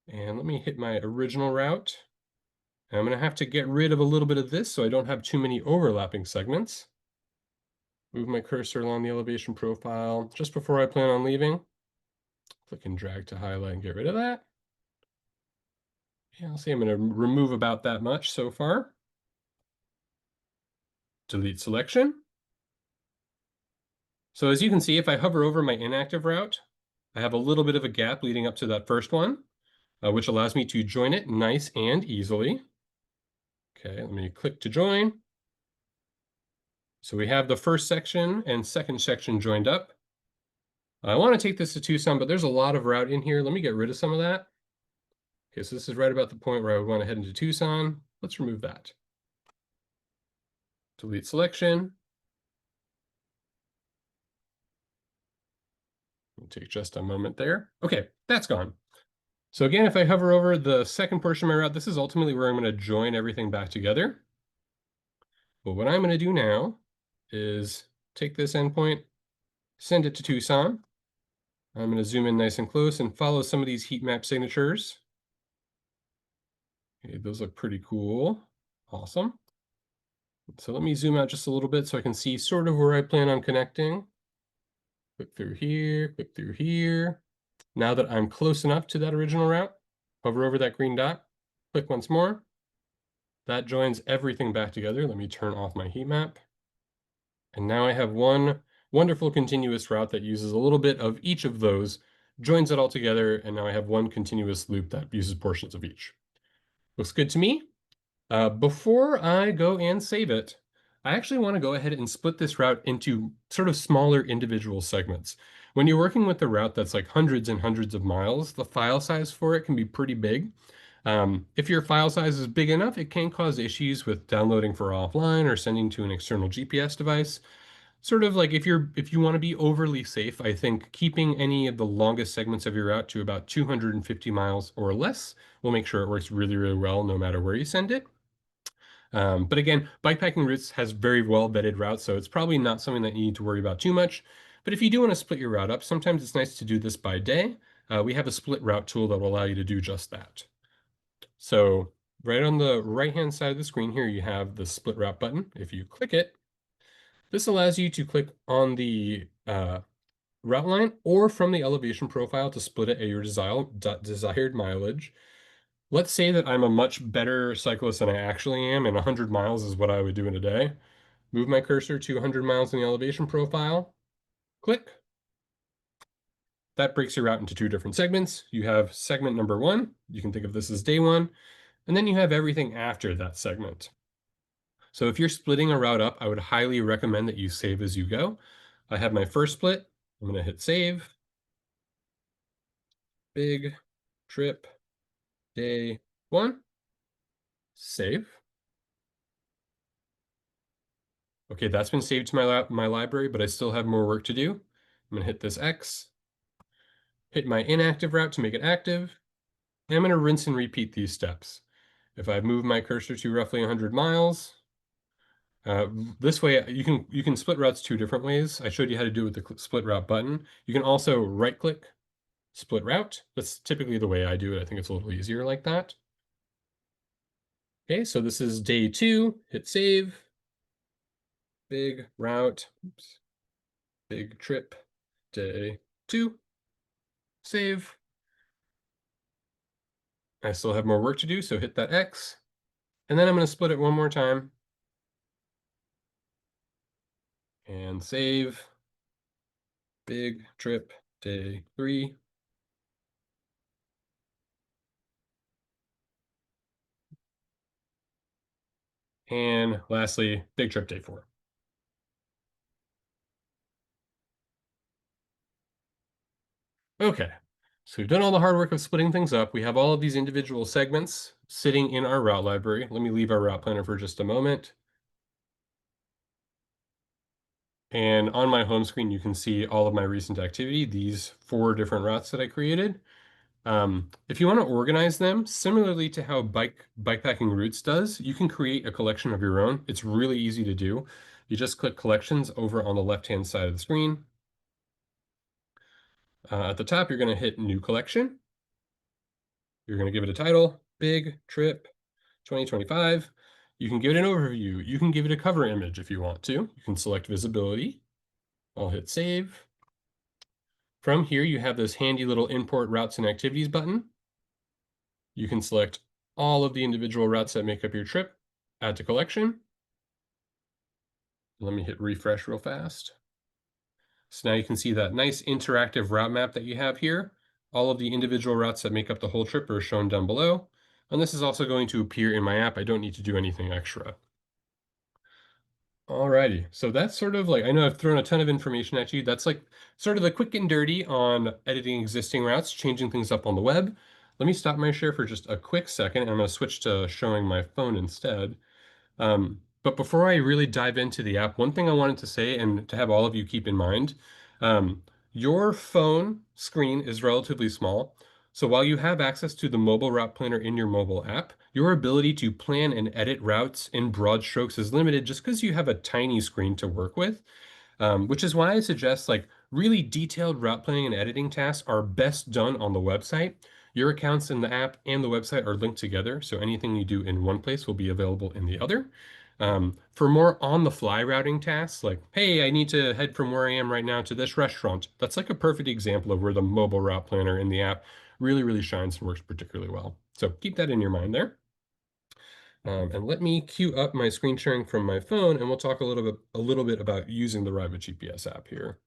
And let me hit my original route. I'm going to have to get rid of a little bit of this so I don't have too many overlapping segments. Move my cursor along the elevation profile just before I plan on leaving. Click and drag to highlight and get rid of that. Yeah, I'll say I'm going to remove about that much so far. Delete selection. So as you can see, if I hover over my inactive route, I have a little bit of a gap leading up to that first one, which allows me to join it nice and easily. Okay, let me click to join. So we have the first section and second section joined up. I want to take this to Tucson, but there's a lot of route in here. Let me get rid of some of that. Okay, so this is right about the point where I would want to head into Tucson. Let's remove that. Delete selection. It'll take just a moment there. Okay, that's gone. So again, if I hover over the second portion of my route, this is ultimately where I'm going to join everything back together. But what I'm going to do now is take this endpoint, send it to Tucson. I'm going to zoom in nice and close and follow some of these heat map signatures. Okay, those look pretty cool. Awesome. So let me zoom out just a little bit so I can see sort of where I plan on connecting. Click through here, click through here. Now that I'm close enough to that original route, hover over that green dot, click once more. That joins everything back together. Let me turn off my heat map. And now I have one wonderful continuous route that uses a little bit of each of those, joins it all together, and now I have one continuous loop that uses portions of each. Looks good to me. Before I go and save it, I actually want to go ahead and split this route into sort of smaller individual segments. When you're working with a route that's like hundreds and hundreds of miles, the file size for it can be pretty big. If your file size is big enough, it can cause issues with downloading for offline or sending to an external GPS device. Sort of like if you want to be overly safe, I think keeping any of the longest segments of your route to about 250 miles or less will make sure it works really, really well no matter where you send it. But again, Bikepacking Roots has very well vetted routes, so it's probably not something that you need to worry about too much. But if you do want to split your route up, sometimes it's nice to do this by day. We have a split route tool that will allow you to do just that. So right on the right-hand side of the screen here, you have the split route button. If you click it, this allows you to click on the route line or from the elevation profile to split it at your desired mileage. Let's say that I'm a much better cyclist than I actually am, and 100 miles is what I would do in a day. Move my cursor to 100 miles in the elevation profile, click. That breaks your route into two different segments. You have segment number 1, you can think of this as day 1, and then you have everything after that segment. So if you're splitting a route up, I would highly recommend that you save as you go. I have my first split. I'm going to hit save. Big trip day 1. Save. Okay, that's been saved to my library, but I still have more work to do. I'm going to hit this X, hit my inactive route to make it active, and I'm going to rinse and repeat these steps. If I move my cursor to roughly 100 miles, this way you can split routes 2 different ways. I showed you how to do it with the split route button. You can also right-click, split route. That's typically the way I do it. I think it's a little easier like that. Okay, so this is day 2. Hit save. Big route. Oops. Big trip. Day 2. Save. I still have more work to do, so hit that X. And then I'm going to split it one more time. And save. Big trip. Day 3. And lastly, big trip day 4. Okay, so we've done all the hard work of splitting things up. We have all of these individual segments sitting in our route library. Let me leave our route planner for just a moment. And on my home screen, you can see all of my recent activity, these 4 different routes that I created. If you want to organize them, similarly to how Bikepacking Roots does, you can create a collection of your own. It's really easy to do. You just click Collections over on the left-hand side of the screen. At the top, you're going to hit New Collection. You're going to give it a title, Big Trip 2025. You can give it an overview. You can give it a cover image if you want to. You can select visibility. I'll hit save. From here, you have this handy little import routes and activities button. You can select all of the individual routes that make up your trip, add to collection. Let me hit refresh real fast. So now you can see that nice interactive route map that you have here. All of the individual routes that make up the whole trip are shown down below. And this is also going to appear in my app. I don't need to do anything extra. Alrighty, so that's sort of like, I know I've thrown a ton of information at you. That's like sort of the quick and dirty on editing existing routes, changing things up on the web. Let me stop my share for just a quick second, and I'm going to switch to showing my phone instead. But before I really dive into the app, one thing I wanted to say and to have all of you keep in mind, your phone screen is relatively small. So while you have access to the mobile route planner in your mobile app, your ability to plan and edit routes in broad strokes is limited just because you have a tiny screen to work with. Which is why I suggest like really detailed route planning and editing tasks are best done on the website. Your accounts in the app and the website are linked together, so anything you do in one place will be available in the other. For more on-the-fly routing tasks, like, hey, I need to head from where I am right now to this restaurant, that's like a perfect example of where the mobile route planner in the app really, really shines and works particularly well. So keep that in your mind there. And let me queue up my screen sharing from my phone, and we'll talk a little bit about using the Ride with GPS app here.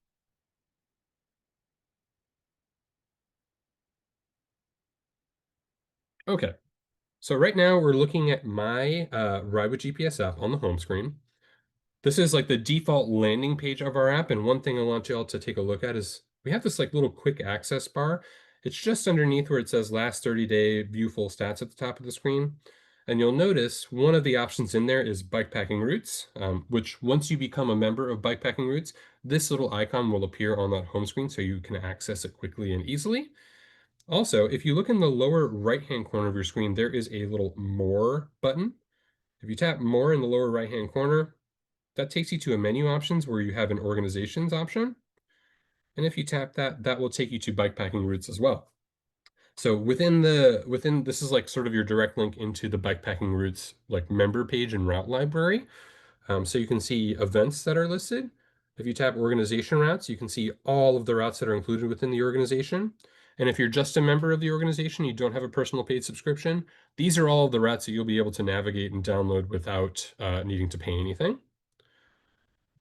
Okay, so right now we're looking at my Ride with GPS app on the home screen. This is like the default landing page of our app, and one thing I want y'all to take a look at is we have this like little quick access bar. It's just underneath where it says last 30-day view full stats at the top of the screen. And you'll notice one of the options in there is Bikepacking Roots, which once you become a member of Bikepacking Roots, this little icon will appear on that home screen so you can access it quickly and easily. Also, if you look in the lower right-hand corner of your screen, there is a little More button. If you tap More in the lower right-hand corner, that takes you to a menu options where you have an organizations option. And if you tap that, that will take you to Bikepacking Roots as well. So within this is like sort of your direct link into the Bikepacking Roots like member page and route library. So you can see events that are listed. If you tap organization routes, you can see all of the routes that are included within the organization. And if you're just a member of the organization, you don't have a personal paid subscription, these are all of the routes that you'll be able to navigate and download without needing to pay anything.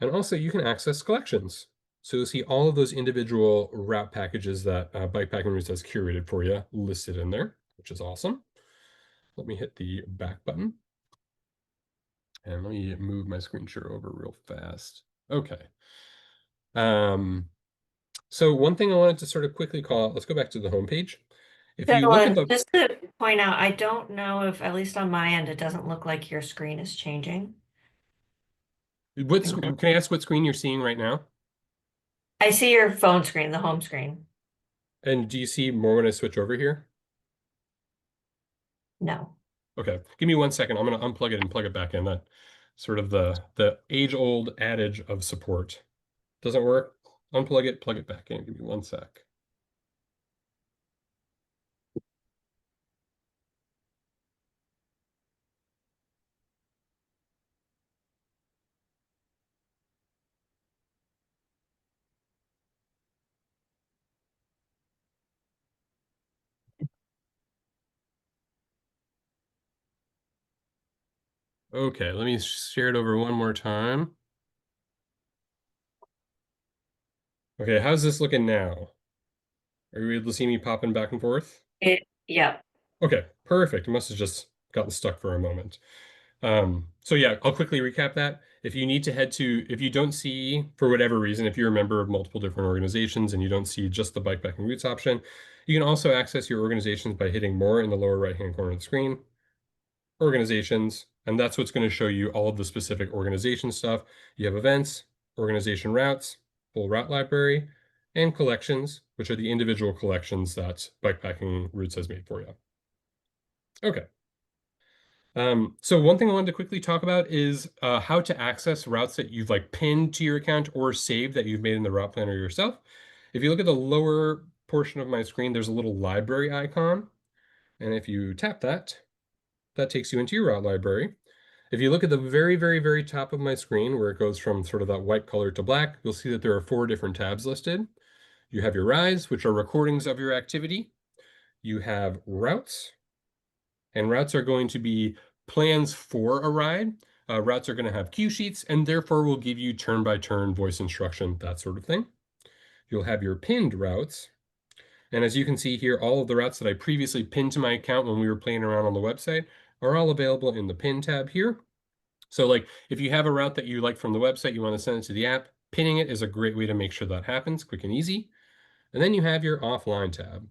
And also you can access collections. So you'll see all of those individual route packages that Bikepacking Roots has curated for you listed in there, which is awesome. Let me hit the back button. And let me move my screen share over real fast. Okay. So one thing I wanted to sort of quickly call out, let's go back to the homepage. If you look at Dylan, the, just to point out, I don't know if, at least on my end, it doesn't look like your screen is changing. can I ask what screen you're seeing right now? I see your phone screen, the home screen. And do you see more when I switch over here? No. Okay, give me 1 second. I'm going to unplug it and plug it back in. That sort of the age-old adage of support. Doesn't work? Unplug it, plug it back in. Give me 1 sec. Okay, let me share it over one more time. Okay, how's this looking now? Are you able to see me popping back and forth? Yeah. Okay, perfect. It must have just gotten stuck for a moment. So yeah, I'll quickly recap that. If you need to head to, if you don't see, for whatever reason, if you're a member of multiple different organizations and you don't see just the Bikepacking Roots option, you can also access your organizations by hitting more in the lower right-hand corner of the screen, organizations, and that's what's going to show you all of the specific organization stuff. You have events, organization routes, full route library, and collections, which are the individual collections that Bikepacking Roots has made for you. Okay. So one thing I wanted to quickly talk about is how to access routes that you've like pinned to your account or saved that you've made in the route planner yourself. If you look at the lower portion of my screen, there's a little library icon. And if you tap that, that takes you into your route library. If you look at the very, very, very top of my screen where it goes from sort of that white color to black, you'll see that there are 4 different tabs listed. You have your rides, which are recordings of your activity. You have routes, and routes are going to be plans for a ride. Routes are going to have cue sheets and therefore will give you turn-by-turn voice instruction, that sort of thing. You'll have your pinned routes. And as you can see here, all of the routes that I previously pinned to my account when we were playing around on the website are all available in the pin tab here. So like if you have a route that you like from the website, you want to send it to the app, pinning it is a great way to make sure that happens quick and easy. And then you have your offline tab.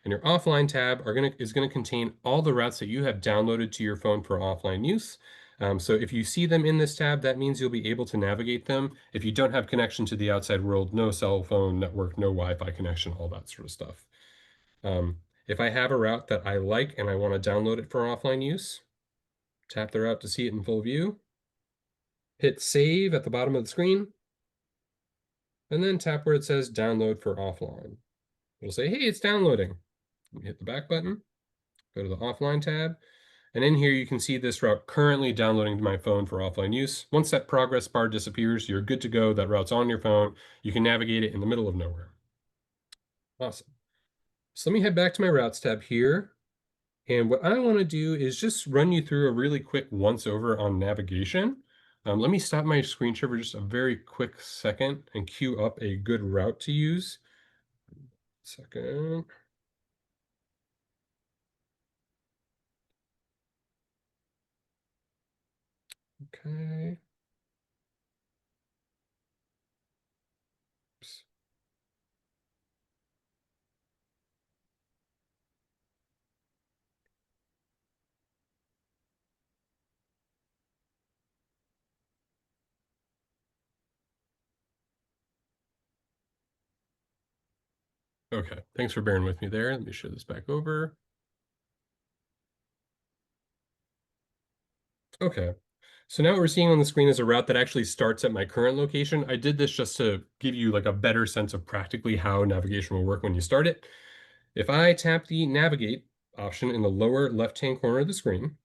And your offline tab is going to contain all the routes that you have downloaded to your phone for offline use. So if you see them in this tab, that means you'll be able to navigate them. If you don't have connection to the outside world, no cell phone network, no Wi-Fi connection, all that sort of stuff. If I have a route that I like and I want to download it for offline use, tap the route to see it in full view, hit save at the bottom of the screen, and then tap where it says download for offline. It'll say, hey, it's downloading. Hit the back button, go to the offline tab, and in here you can see this route currently downloading to my phone for offline use. Once that progress bar disappears, you're good to go. That route's on your phone. You can navigate it in the middle of nowhere. Awesome. So let me head back to my routes tab here. And what I want to do is just run you through a really quick once over on navigation. Let me stop my screen share for just a very quick second and queue up a good route to use. Second. Okay. Oops. Okay, thanks for bearing with me there. Let me show this back over. Okay, so now what we're seeing on the screen is a route that actually starts at my current location. I did this just to give you like a better sense of practically how navigation will work when you start it. If I tap the navigate option in the lower left-hand corner of the screen,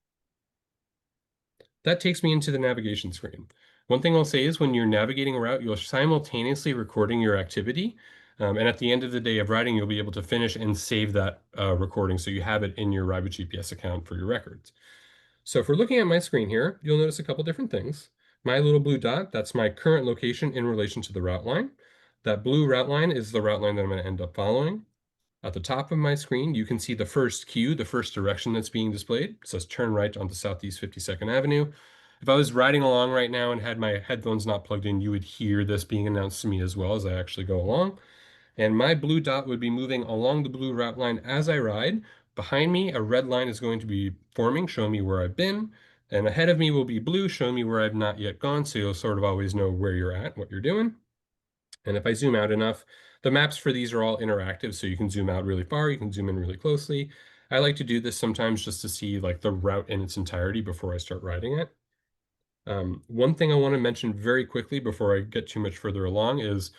that takes me into the navigation screen. One thing I'll say is when you're navigating a route, you're simultaneously recording your activity. And at the end of the day of riding, you'll be able to finish and save that recording so you have it in your Ride with GPS account for your records. So if we're looking at my screen here, you'll notice a couple different things. My little blue dot, that's my current location in relation to the route line. That blue route line is the route line that I'm going to end up following. At the top of my screen, you can see the first cue, the first direction that's being displayed. It says turn right onto Southeast 52nd Avenue. if I was riding along right now and had my headphones not plugged in, you would hear this being announced to me as well as I actually go along. And my blue dot would be moving along the blue route line as I ride. Behind me, a red line is going to be forming, showing me where I've been. And ahead of me will be blue, showing me where I've not yet gone. So you'll sort of always know where you're at, what you're doing. And if I zoom out enough, the maps for these are all interactive. So you can zoom out really far, you can zoom in really closely. I like to do this sometimes just to see like the route in its entirety before I start riding it. One thing I want to mention very quickly before I get too much further along is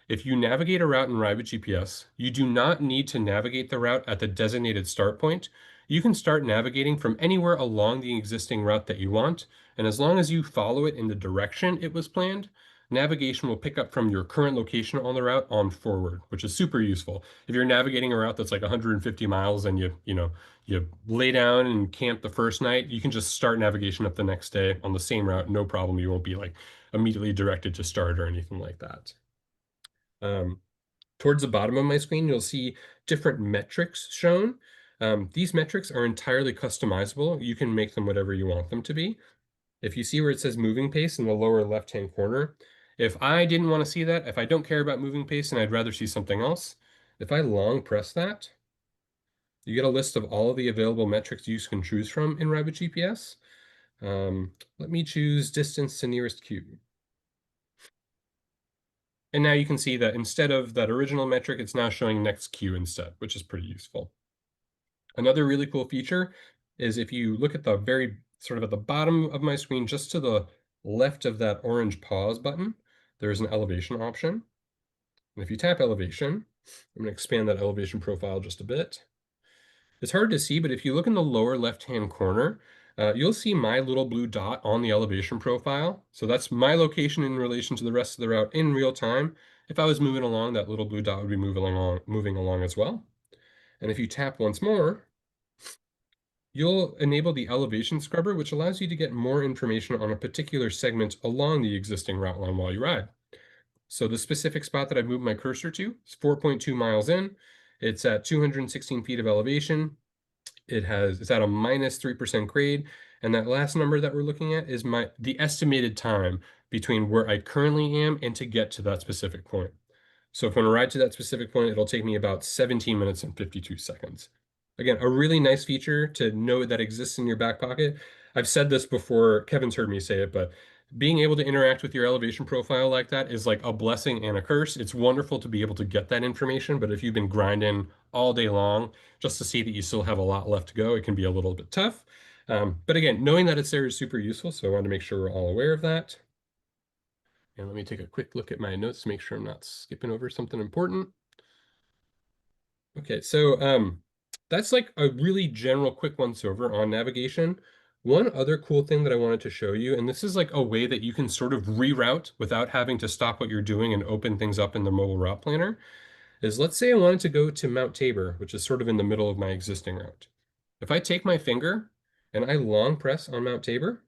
if you navigate a route in Ride with GPS, you do not need to navigate the route at the designated start point. You can start navigating from anywhere along the existing route that you want, and as long as you follow it in the direction it was planned, navigation will pick up from your current location on the route on forward, which is super useful. If you're navigating a route that's like 150 miles and you lay down and camp the first night, you can just start navigation up the next day on the same route, no problem. You won't be like immediately directed to start or anything like that. Towards the bottom of my screen, you'll see different metrics shown. These metrics are entirely customizable. You can make them whatever you want them to be. If you see where it says moving pace in the lower left-hand corner, if I didn't want to see that, if I don't care about moving pace and I'd rather see something else, if I long press that, you get a list of all of the available metrics you can choose from in Ride with GPS. Let me choose distance to nearest queue. And now you can see that instead of that original metric, it's now showing next queue instead, which is pretty useful. Another really cool feature is if you look at the very sort of at the bottom of my screen, just to the left of that orange pause button, there's an elevation option. And if you tap elevation, I'm going to expand that elevation profile just a bit. It's hard to see, but if you look in the lower left-hand corner, you'll see my little blue dot on the elevation profile. So that's my location in relation to the rest of the route in real time. If I was moving along, that little blue dot would be moving along as well. And if you tap once more, you'll enable the elevation scrubber, which allows you to get more information on a particular segment along the existing route line while you ride. So the specific spot that I've moved my cursor to is 4.2 miles in. It's at 216 feet of elevation. It's at a minus 3% grade. And that last number that we're looking at is the estimated time between where I currently am and to get to that specific point. So if I'm gonna ride to that specific point, it'll take me about 17 minutes and 52 seconds. Again, a really nice feature to know that exists in your back pocket. I've said this before, Kevin's heard me say it, but being able to interact with your elevation profile like that is like a blessing and a curse. It's wonderful to be able to get that information, but if you've been grinding all day long just to see that you still have a lot left to go, it can be a little bit tough. But again, knowing that it's there is super useful, so I wanted to make sure we're all aware of that. And let me take a quick look at my notes to make sure I'm not skipping over something important. Okay, so that's like a really general quick once over on navigation. One other cool thing that I wanted to show you, and this is like a way that you can sort of reroute without having to stop what you're doing and open things up in the mobile route planner, is let's say I wanted to go to Mount Tabor, which is sort of in the middle of my existing route. If I take my finger and I long press on Mount Tabor,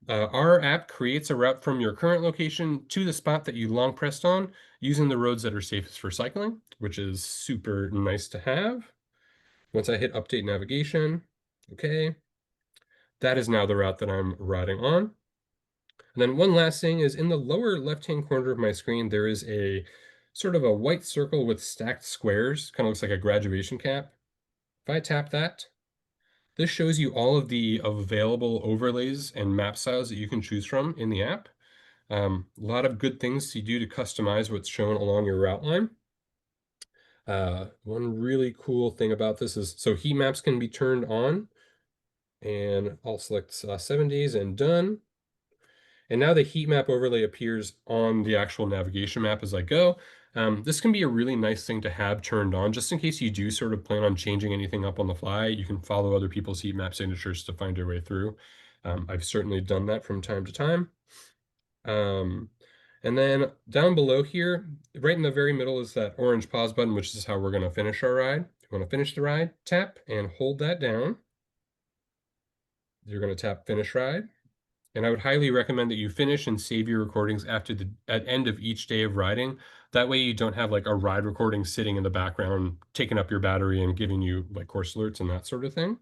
our app creates a route from your current location to the spot that you long pressed on using the roads that are safest for cycling, which is super nice to have. Once I hit update navigation, okay, that is now the route that I'm riding on. And then one last thing is in the lower left-hand corner of my screen, there is a sort of a white circle with stacked squares, kind of looks like a graduation cap. If I tap that, this shows you all of the available overlays and map styles that you can choose from in the app. A lot of good things to do to customize what's shown along your route line. One really cool thing about this is, so heat maps can be turned on, and I'll select 7 days and done. And now the heat map overlay appears on the actual navigation map as I go. This can be a really nice thing to have turned on, just in case you do sort of plan on changing anything up on the fly. You can follow other people's heat map signatures to find your way through. I've certainly done that from time to time. And then down below here, right in the very middle is that orange pause button, which is how we're going to finish our ride. If you want to finish the ride, tap and hold that down. You're going to tap finish ride. And I would highly recommend that you finish and save your recordings at end of each day of riding. That way you don't have like a ride recording sitting in the background, taking up your battery and giving you like course alerts and that sort of thing.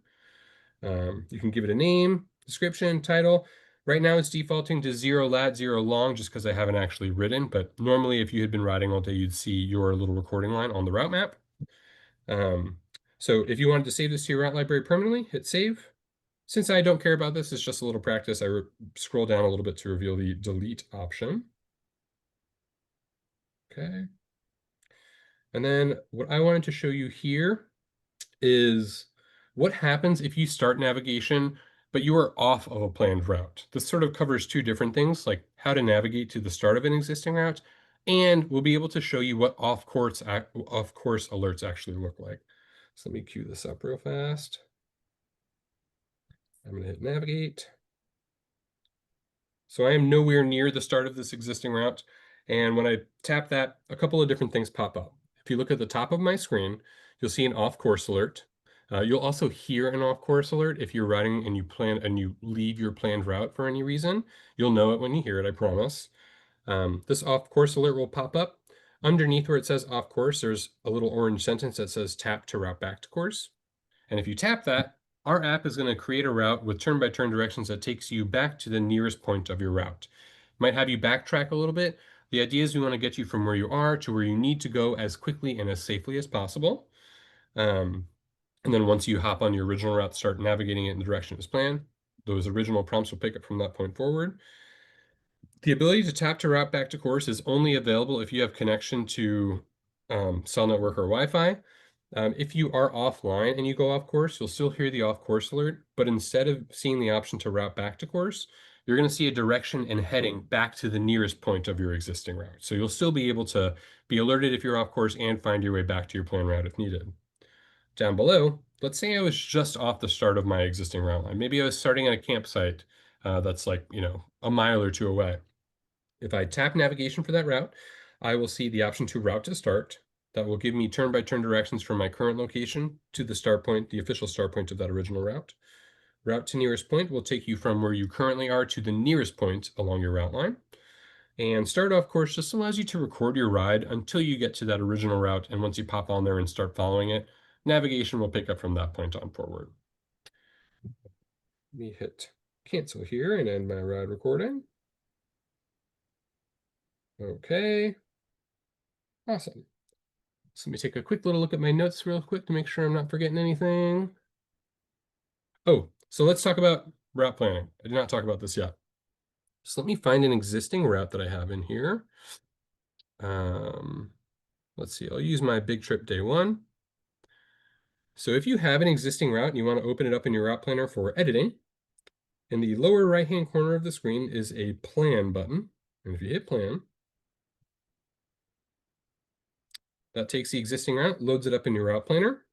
You can give it a name. Description, title. Right now it's defaulting to 0 lat, 0 long, just because I haven't actually ridden. But normally if you had been riding all day, you'd see your little recording line on the route map. So if you wanted to save this to your route library permanently, hit save. Since I don't care about this, it's just a little practice. I scroll down a little bit to reveal the delete option. Okay. And then what I wanted to show you here is what happens if you start navigation, but you are off of a planned route. This sort of covers two different things, like how to navigate to the start of an existing route, and we'll be able to show you what off-course alerts actually look like. So let me cue this up real fast. I'm going to hit navigate. So I am nowhere near the start of this existing route. And when I tap that, a couple of different things pop up. If you look at the top of my screen, you'll see an off-course alert. You'll also hear an off-course alert if you're riding and you leave your planned route for any reason. You'll know it when you hear it, I promise. This off-course alert will pop up. Underneath where it says off-course, there's a little orange sentence that says tap to route back to course. And if you tap that, our app is going to create a route with turn-by-turn directions that takes you back to the nearest point of your route. Might have you backtrack a little bit. The idea is we want to get you from where you are to where you need to go as quickly and as safely as possible. And then once you hop on your original route, start navigating it in the direction as planned. Those original prompts will pick up from that point forward. The ability to tap to route back to course is only available if you have connection to cell network or Wi-Fi. If you are offline and you go off course, you'll still hear the off course alert, but instead of seeing the option to route back to course, you're going to see a direction and heading back to the nearest point of your existing route. So you'll still be able to be alerted if you're off course and find your way back to your planned route if needed. Down below, let's say I was just off the start of my existing route line. Maybe I was starting at a campsite that's like, a mile or two away. If I tap navigation for that route, I will see the option to route to start. That will give me turn-by-turn directions from my current location to the start point, the official start point of that original route. Route to nearest point will take you from where you currently are to the nearest point along your route line. And start off course just allows you to record your ride until you get to that original route. And once you pop on there and start following it, navigation will pick up from that point on forward. Let me hit cancel here and end my ride recording. Okay. Awesome. So let me take a quick little look at my notes real quick to make sure I'm not forgetting anything. Oh, so let's talk about route planning. I did not talk about this yet. So let me find an existing route that I have in here. Let's see, I'll use my big trip day 1. So if you have an existing route and you want to open it up in your route planner for editing, in the lower right-hand corner of the screen is a plan button. And if you hit plan, that takes the existing route, loads it up in your route planner.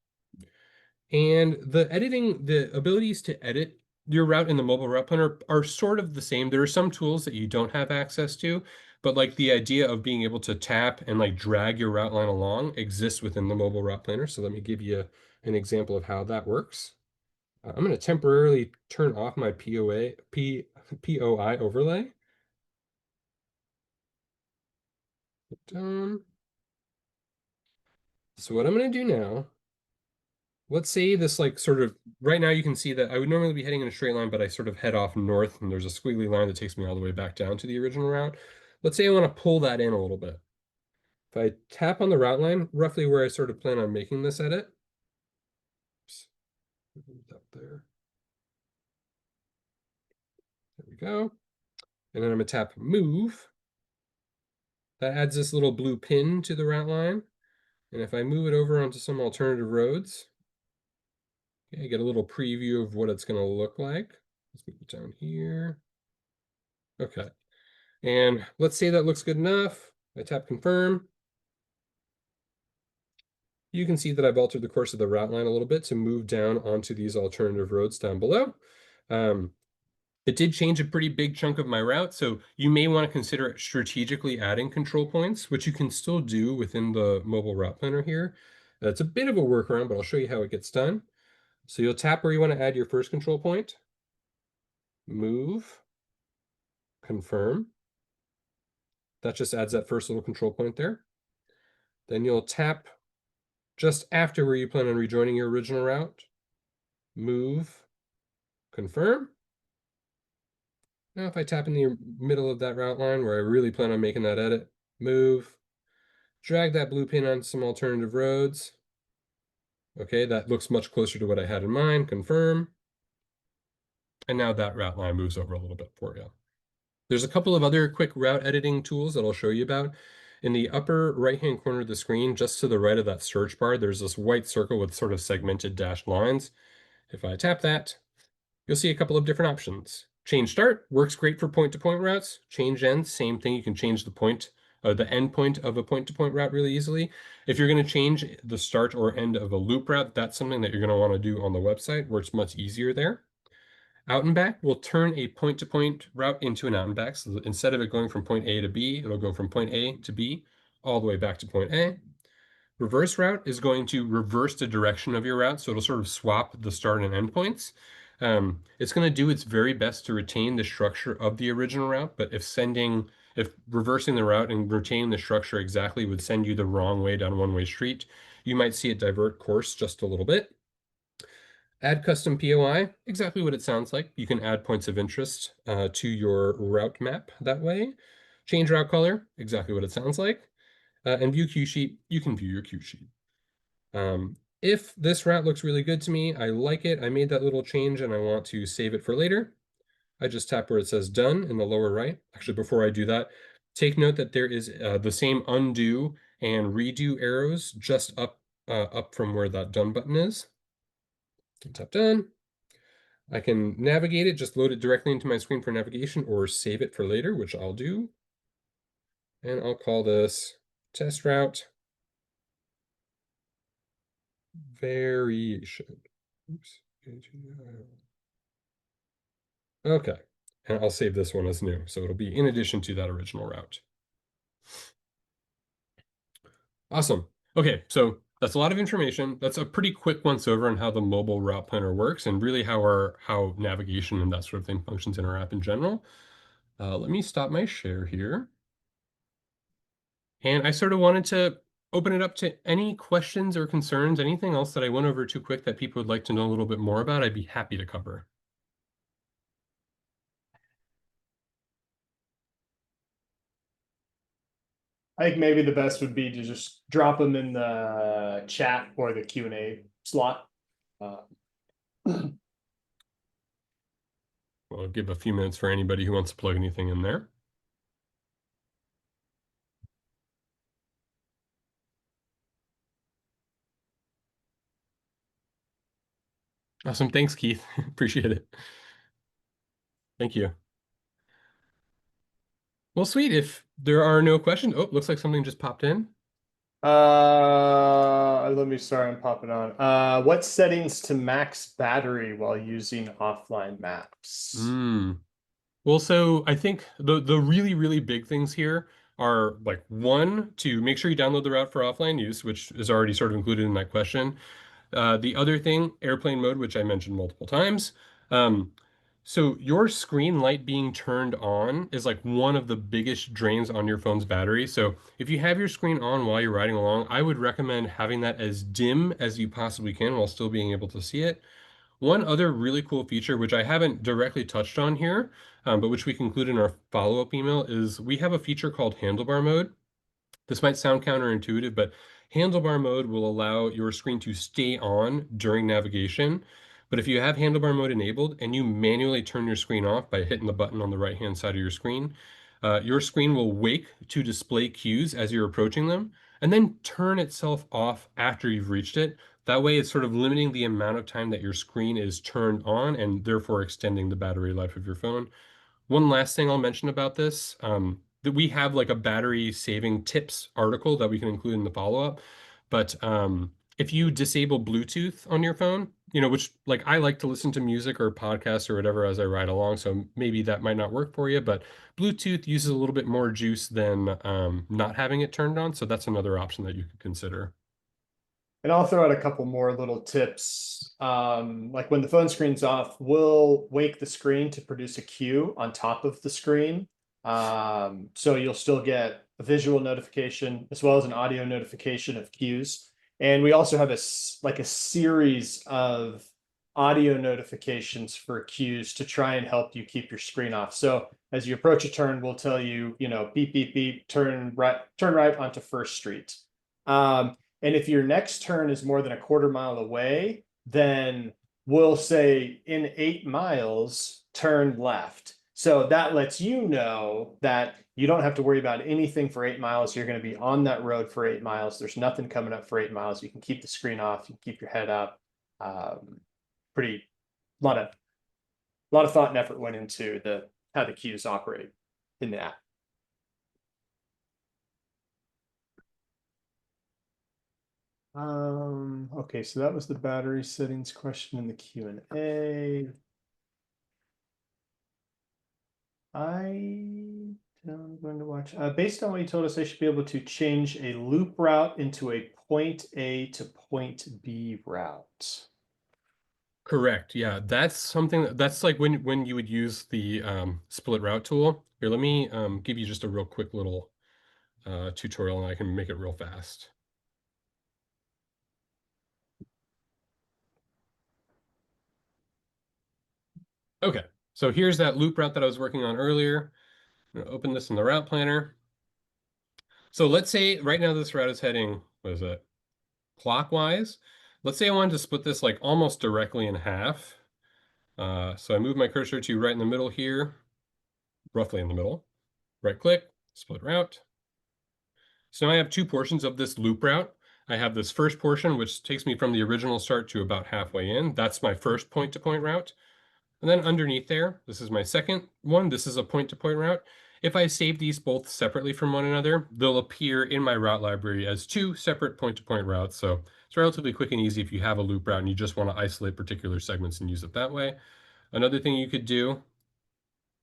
And the abilities to edit your route in the mobile route planner are sort of the same. There are some tools that you don't have access to, but like the idea of being able to tap and like drag your route line along exists within the mobile route planner. So let me give you an example of how that works. I'm going to temporarily turn off my POI overlay. Done. So what I'm going to do now, let's say this like sort of, right now you can see that I would normally be heading in a straight line, but I sort of head off north and there's a squiggly line that takes me all the way back down to the original route. Let's say I want to pull that in a little bit. If I tap on the route line, roughly where I sort of plan on making this edit. Oops. Up there. There we go. And then I'm going to tap move. That adds this little blue pin to the route line. And if I move it over onto some alternative roads, okay, I get a little preview of what it's going to look like. Let's move it down here. Okay. And let's say that looks good enough. I tap confirm. You can see that I've altered the course of the route line a little bit to move down onto these alternative roads down below. It did change a pretty big chunk of my route, so you may want to consider strategically adding control points, which you can still do within the mobile route planner here. It's a bit of a workaround, but I'll show you how it gets done. So you'll tap where you want to add your first control point, move, confirm. That just adds that first little control point there. Then you'll tap just after where you plan on rejoining your original route, move, confirm. Now if I tap in the middle of that route line where I really plan on making that edit, move, drag that blue pin on some alternative roads. Okay, that looks much closer to what I had in mind, confirm. And now that route line moves over a little bit for you. There's a couple of other quick route editing tools that I'll show you about. In the upper right-hand corner of the screen, just to the right of that search bar, there's this white circle with sort of segmented dashed lines. If I tap that, you'll see a couple of different options. Change start works great for point-to-point routes. Change end, same thing. You can change the point, the end point of a point-to-point route really easily. If you're going to change the start or end of a loop route, that's something that you're going to want to do on the website, where it's much easier there. Out and back will turn a point-to-point route into an out and back. So instead of it going from point A to B, it'll go from point A to B all the way back to point A. Reverse route is going to reverse the direction of your route. So it'll sort of swap the start and end points. It's going to do its very best to retain the structure of the original route, but if reversing the route and retaining the structure exactly would send you the wrong way down one-way street, you might see it divert course just a little bit. Add custom POI, exactly what it sounds like. You can add points of interest to your route map that way. Change route color, exactly what it sounds like. And view queue sheet, you can view your queue sheet. If this route looks really good to me, I like it, I made that little change and I want to save it for later, I just tap where it says done in the lower right. Actually, before I do that, take note that there is the same undo and redo arrows just up from where that done button is. Tap done. I can navigate it, just load it directly into my screen for navigation, or save it for later, which I'll do. And I'll call this test route variation. Oops. Okay, and I'll save this one as new. So it'll be in addition to that original route. Awesome. Okay, so that's a lot of information. That's a pretty quick once over on how the mobile route planner works and really how navigation and that sort of thing functions in our app in general. Let me stop my share here. And I sort of wanted to open it up to any questions or concerns, anything else that I went over too quick that people would like to know a little bit more about, I'd be happy to cover. I think maybe the best would be to just drop them in the chat or the Q&A slot. Well, I'll give a few minutes for anybody who wants to plug anything in there. Awesome. Thanks, Keith. Appreciate it. Thank you. Well, sweet. If there are no questions, oh, looks like something just popped in. Sorry, I'm popping on. What settings to max battery while using offline maps? Well, so I think the really, really big things here are like, one, to make sure you download the route for offline use, which is already sort of included in that question. The other thing, airplane mode, which I mentioned multiple times. So your screen light being turned on is like one of the biggest drains on your phone's battery. So if you have your screen on while you're riding along, I would recommend having that as dim as you possibly can while still being able to see it. One other really cool feature, which I haven't directly touched on here, but which we can include in our follow-up email, is we have a feature called handlebar mode. This might sound counterintuitive, but handlebar mode will allow your screen to stay on during navigation. But if you have handlebar mode enabled and you manually turn your screen off by hitting the button on the right-hand side of your screen will wake to display cues as you're approaching them, and then turn itself off after you've reached it. That way, it's sort of limiting the amount of time that your screen is turned on and therefore extending the battery life of your phone. One last thing I'll mention about this, that we have like a battery saving tips article that we can include in the follow-up. But if you disable Bluetooth on your phone, which like I like to listen to music or podcasts or whatever as I ride along, so maybe that might not work for you, but Bluetooth uses a little bit more juice than not having it turned on. So that's another option that you could consider. And I'll throw out a couple more little tips. Like when the phone screen's off, we'll wake the screen to produce a cue on top of the screen. So you'll still get a visual notification as well as an audio notification of cues. And we also have a series of audio notifications for cues to try and help you keep your screen off. So as you approach a turn, we'll tell you, beep, beep, beep, turn right onto First Street. And if your next turn is more than a quarter mile away, then we'll say in 8 miles, turn left. So that lets you know that you don't have to worry about anything for 8 miles. You're going to be on that road for 8 miles. There's nothing coming up for 8 miles. You can keep the screen off. You can keep your head up. Pretty lot of thought and effort went into how the cues operate in the app. Okay, so that was the battery settings question in the Q&A. I'm going to watch. Based on what you told us, I should be able to change a loop route into a point A to point B route. Correct. Yeah, that's something that's like when you would use the split route tool. Here, let me give you just a real quick little tutorial, and I can make it real fast. Okay, so here's that loop route that I was working on earlier. I'm gonna open this in the route planner. So let's say right now this route is heading, what is it, clockwise. Let's say I wanted to split this like almost directly in half. So I move my cursor to right in the middle here, roughly in the middle. Right click, split route. So now I have 2 portions of this loop route. I have this first portion, which takes me from the original start to about halfway in. That's my first point-to-point route. And then underneath there, this is my second one. This is a point-to-point route. If I save these both separately from one another, they'll appear in my route library as 2 separate point-to-point routes. So it's relatively quick and easy if you have a loop route and you just want to isolate particular segments and use it that way. Another thing you could do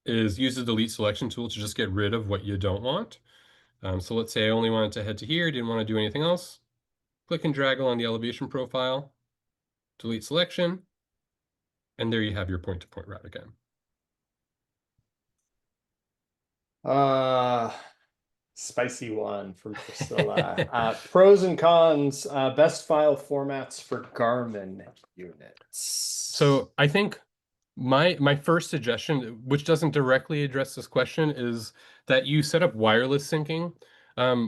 is use the delete selection tool to just get rid of what you don't want. So let's say I only wanted to head to here, didn't want to do anything else. Click and drag along the elevation profile, delete selection, and there you have your point-to-point route again. Spicy one from Priscilla. Pros and cons, best file formats for Garmin units. So I think my first suggestion, which doesn't directly address this question, is that you set up wireless syncing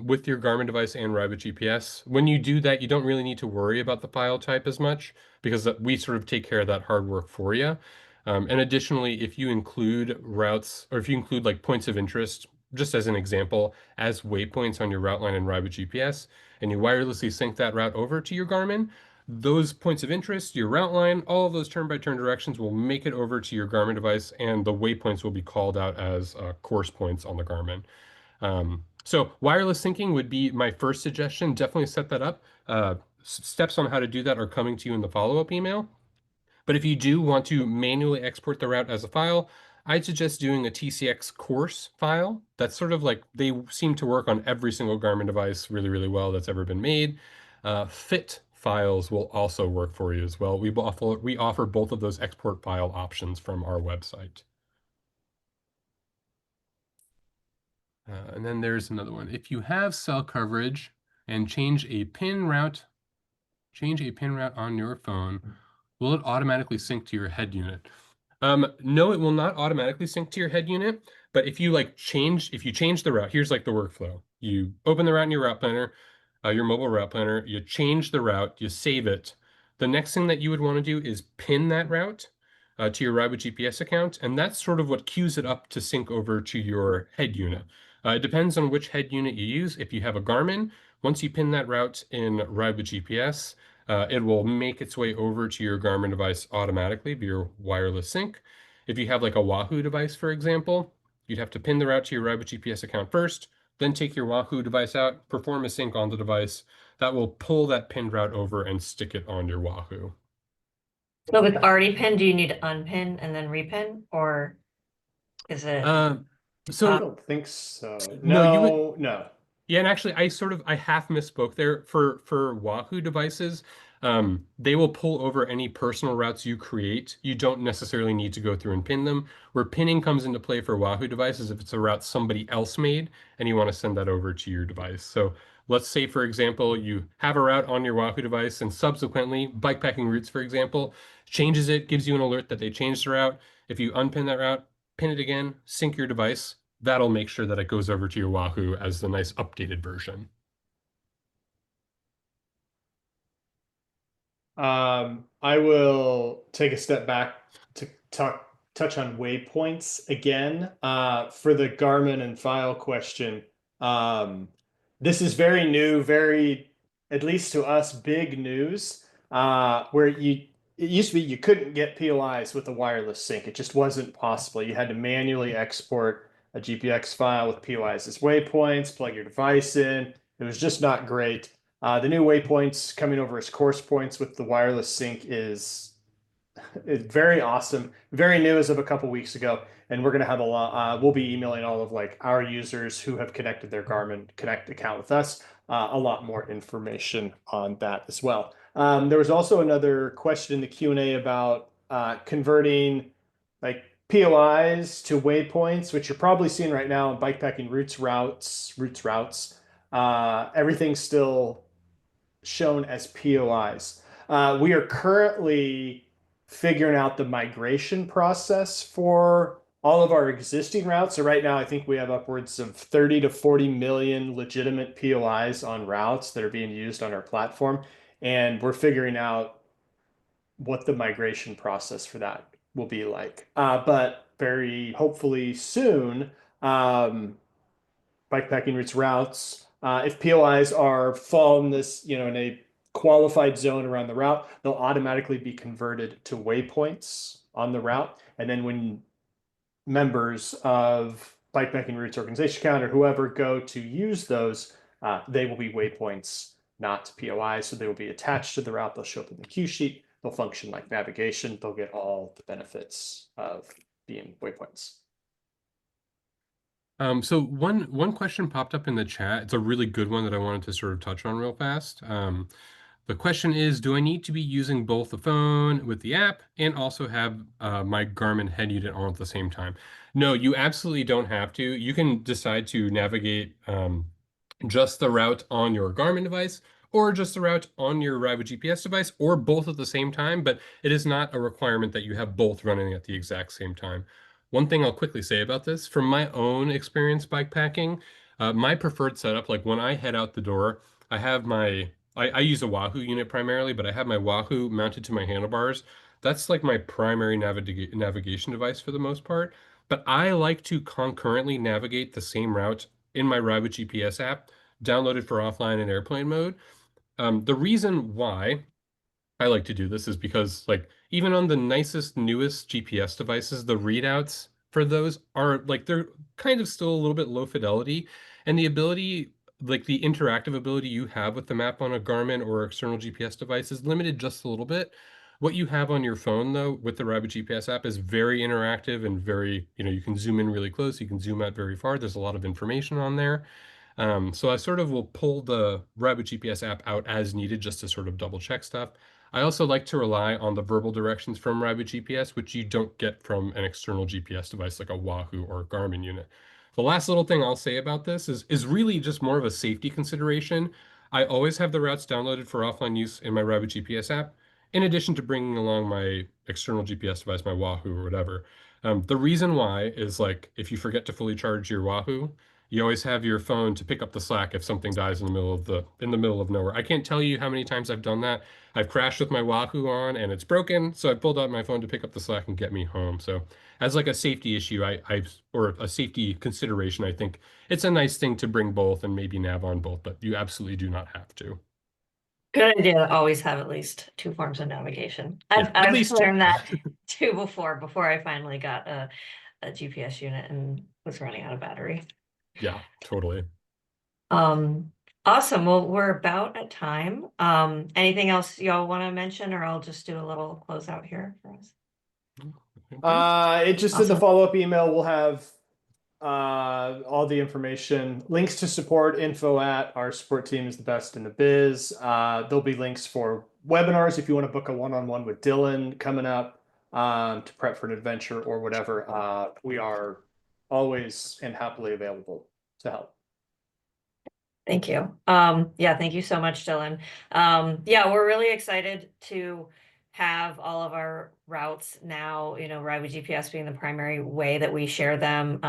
with your Garmin device and Rabbit GPS. When you do that, you don't really need to worry about the file type as much because we sort of take care of that hard work for you. And additionally, if you include routes or if you include like points of interest, just as an example, as waypoints on your route line in Rabbit GPS, and you wirelessly sync that route over to your Garmin, those points of interest, your route line, all of those turn-by-turn directions will make it over to your Garmin device, and the waypoints will be called out as course points on the Garmin. So wireless syncing would be my first suggestion. Definitely set that up. Steps on how to do that are coming to you in the follow-up email. But if you do want to manually export the route as a file, I'd suggest doing a TCX course file. That's sort of like, they seem to work on every single Garmin device really, really well that's ever been made. Fit files will also work for you as well. We offer both of those export file options from our website. And then there's another one. If you have cell coverage and change a pin route on your phone, will it automatically sync to your head unit? No, it will not automatically sync to your head unit, but if you change the route, here's like the workflow. You open the route in your route planner, your mobile route planner, you change the route, you save it. The next thing that you would want to do is pin that route to your Ride with GPS account, and that's sort of what queues it up to sync over to your head unit. It depends on which head unit you use. If you have a Garmin, once you pin that route in Ride with GPS, it will make its way over to your Garmin device automatically via wireless sync. If you have like a Wahoo device, for example, you'd have to pin the route to your Ride with GPS account first, then take your Wahoo device out, perform a sync on the device. That will pull that pinned route over and stick it on your Wahoo. So if it's already pinned, do you need to unpin and then repin, or is it? I So don't think so. no, No. yeah, and actually, I half misspoke there. For Wahoo devices, They will pull over any personal routes you create. You don't necessarily need to go through and pin them. Where pinning comes into play for Wahoo devices if it's a route somebody else made and you want to send that over to your device. So let's say, for example, you have a route on your Wahoo device and subsequently Bikepacking Roots, for example, changes it, gives you an alert that they changed the route. If you unpin that route, pin it again, sync your device, that'll make sure that it goes over to your Wahoo as the nice updated version. I will take a step back to touch on waypoints again. For the Garmin and file question, this is very new, very, at least to us, big news. Where it used to be you couldn't get POIs with a wireless sync. It just wasn't possible. You had to manually export a GPX file with POIs as waypoints, plug your device in. It was just not great. The new waypoints coming over as course points with the wireless sync is very awesome. Very new as of a couple weeks ago, and we're gonna have a lot. We'll be emailing all of like our users who have connected their Garmin Connect account with us a lot more information on that as well. There was also another question in the Q&A about converting like POIs to waypoints, which you're probably seeing right now in bikepacking routes. Everything's still shown as POIs. We are currently figuring out the migration process for all of our existing routes. So right now, I think we have upwards of 30 to 40 million legitimate POIs on routes that are being used on our platform. And we're figuring out what the migration process for that will be like. But very hopefully soon, bikepacking routes routes. If POIs are fall in this, in a qualified zone around the route, they'll automatically be converted to waypoints on the route. And then when members of Bikepacking Roots organization account or whoever go to use those, they will be waypoints, not POIs. So they will be attached to the route. They'll show up in the cue sheet. They'll function like navigation. They'll get all the benefits of being waypoints. So one question popped up in the chat. It's a really good one that I wanted to sort of touch on real fast. The question is, do I need to be using both the phone with the app and also have my Garmin head unit on at the same time? No, you absolutely don't have to. You can decide to navigate just the route on your Garmin device or just the route on your Ride with GPS device or both at the same time, but it is not a requirement that you have both running at the exact same time. One thing I'll quickly say about this, from my own experience bikepacking, my preferred setup, like when I head out the door, I have I use a Wahoo unit primarily, but I have my Wahoo mounted to my handlebars. That's like my primary navigation device for the most part. But I like to concurrently navigate the same route in my Ride with GPS app, downloaded for offline and airplane mode. The reason why I like to do this is because like even on the nicest, newest GPS devices, the readouts for those are like they're kind of still a little bit low fidelity. And the ability, like the interactive ability you have with the map on a Garmin or external GPS device is limited just a little bit. What you have on your phone, though, with the Rabbit GPS app is very interactive and very, you can zoom in really close, you can zoom out very far. There's a lot of information on there. So I sort of will pull the Rabbit GPS app out as needed just to sort of double check stuff. I also like to rely on the verbal directions from Rabbit GPS, which you don't get from an external GPS device like a Wahoo or a Garmin unit. The last little thing I'll say about this is really just more of a safety consideration. I always have the routes downloaded for offline use in my Rabbit GPS app, in addition to bringing along my external GPS device, my Wahoo or whatever. The reason why is like if you forget to fully charge your Wahoo, you always have your phone to pick up the slack if something dies in the middle of nowhere. I can't tell you how many times I've done that. I've crashed with my Wahoo on and it's broken, so I pulled out my phone to pick up the slack and get me home. So as like a safety issue, or a safety consideration, I think it's a nice thing to bring both and maybe nav on both, but you absolutely do not have to. Good idea to always have at least two forms of navigation. Yeah, at I've least learned that too before I finally got a GPS unit and was running out of battery. Yeah, totally. Awesome. Well, we're about at time. Anything else y'all want to mention, or I'll just do a little closeout here for us? It just in the follow-up email, we'll have all the information, links to support, info at our support team is the best in the biz. There'll be links for webinars, if you want to book a one-on-one with Dylan coming up to prep for an adventure or whatever, we are always and happily available to help. Thank you. Yeah, thank you so much, Dylan. Yeah, we're really excited to have all of our routes now, Ride with GPS being the primary way that we share them.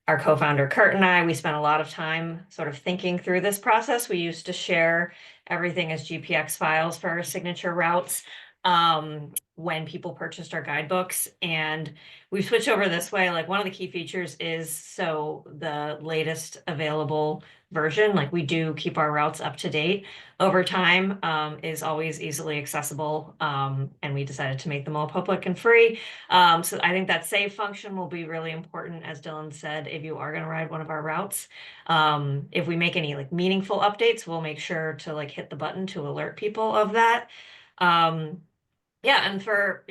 Our co-founder Kurt and I, we spent a lot of time sort of thinking through this process. We used to share everything as GPX files for our signature routes when people purchased our guidebooks, and we switched over this way. Like, one of the key features is, so the latest available version, like, we do keep our routes up to date over time, is always easily accessible, and we decided to make them all public and free. So I think that save function will be really important, as Dylan said, if you are going to ride one of our routes. If we make any like meaningful updates, we'll make sure to like hit the button to alert people of that. Yeah, and for,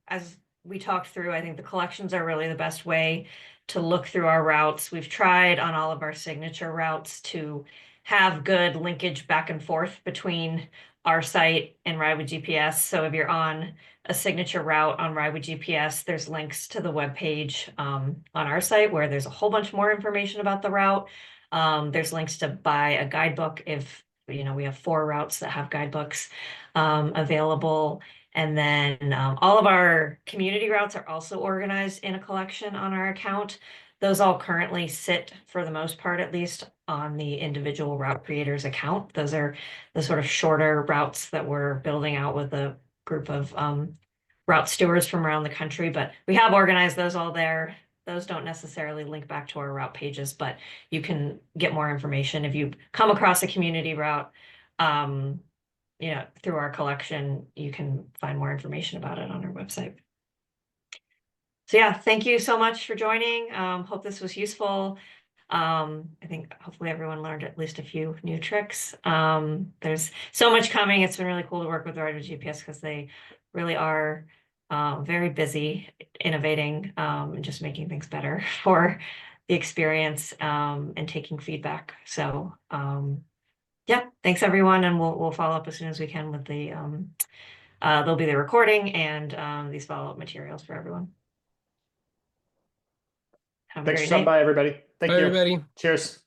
as we talked through, I think the collections are really the best way to look through our routes. We've tried on all of our signature routes to have good linkage back and forth between our site and Ride with GPS. So if you're on a signature route on Ride with GPS, there's links to the webpage on our site where there's a whole bunch more information about the route. There's links to buy a guidebook if, we have 4 routes that have guidebooks available. And then all of our community routes are also organized in a collection on our account. Those all currently sit, for the most part at least, on the individual route creators account. Those are the sort of shorter routes that we're building out with a group of route stewards from around the country, but we have organized those all there. Those don't necessarily link back to our route pages, but you can get more information if you come across a community route. Through our collection, you can find more information about it on our website. So yeah, thank you so much for joining. Hope this was useful. I think hopefully everyone learned at least a few new tricks. There's so much coming. It's been really cool to work with Ride with GPS because they really are very busy innovating and just making things better for the experience and taking feedback. So yeah, thanks everyone, and we'll follow up as soon as we can with the there'll be the recording and these follow-up materials for everyone. Have a Thanks for great stopping night. by, everybody. Thank Bye, you. everybody. Cheers.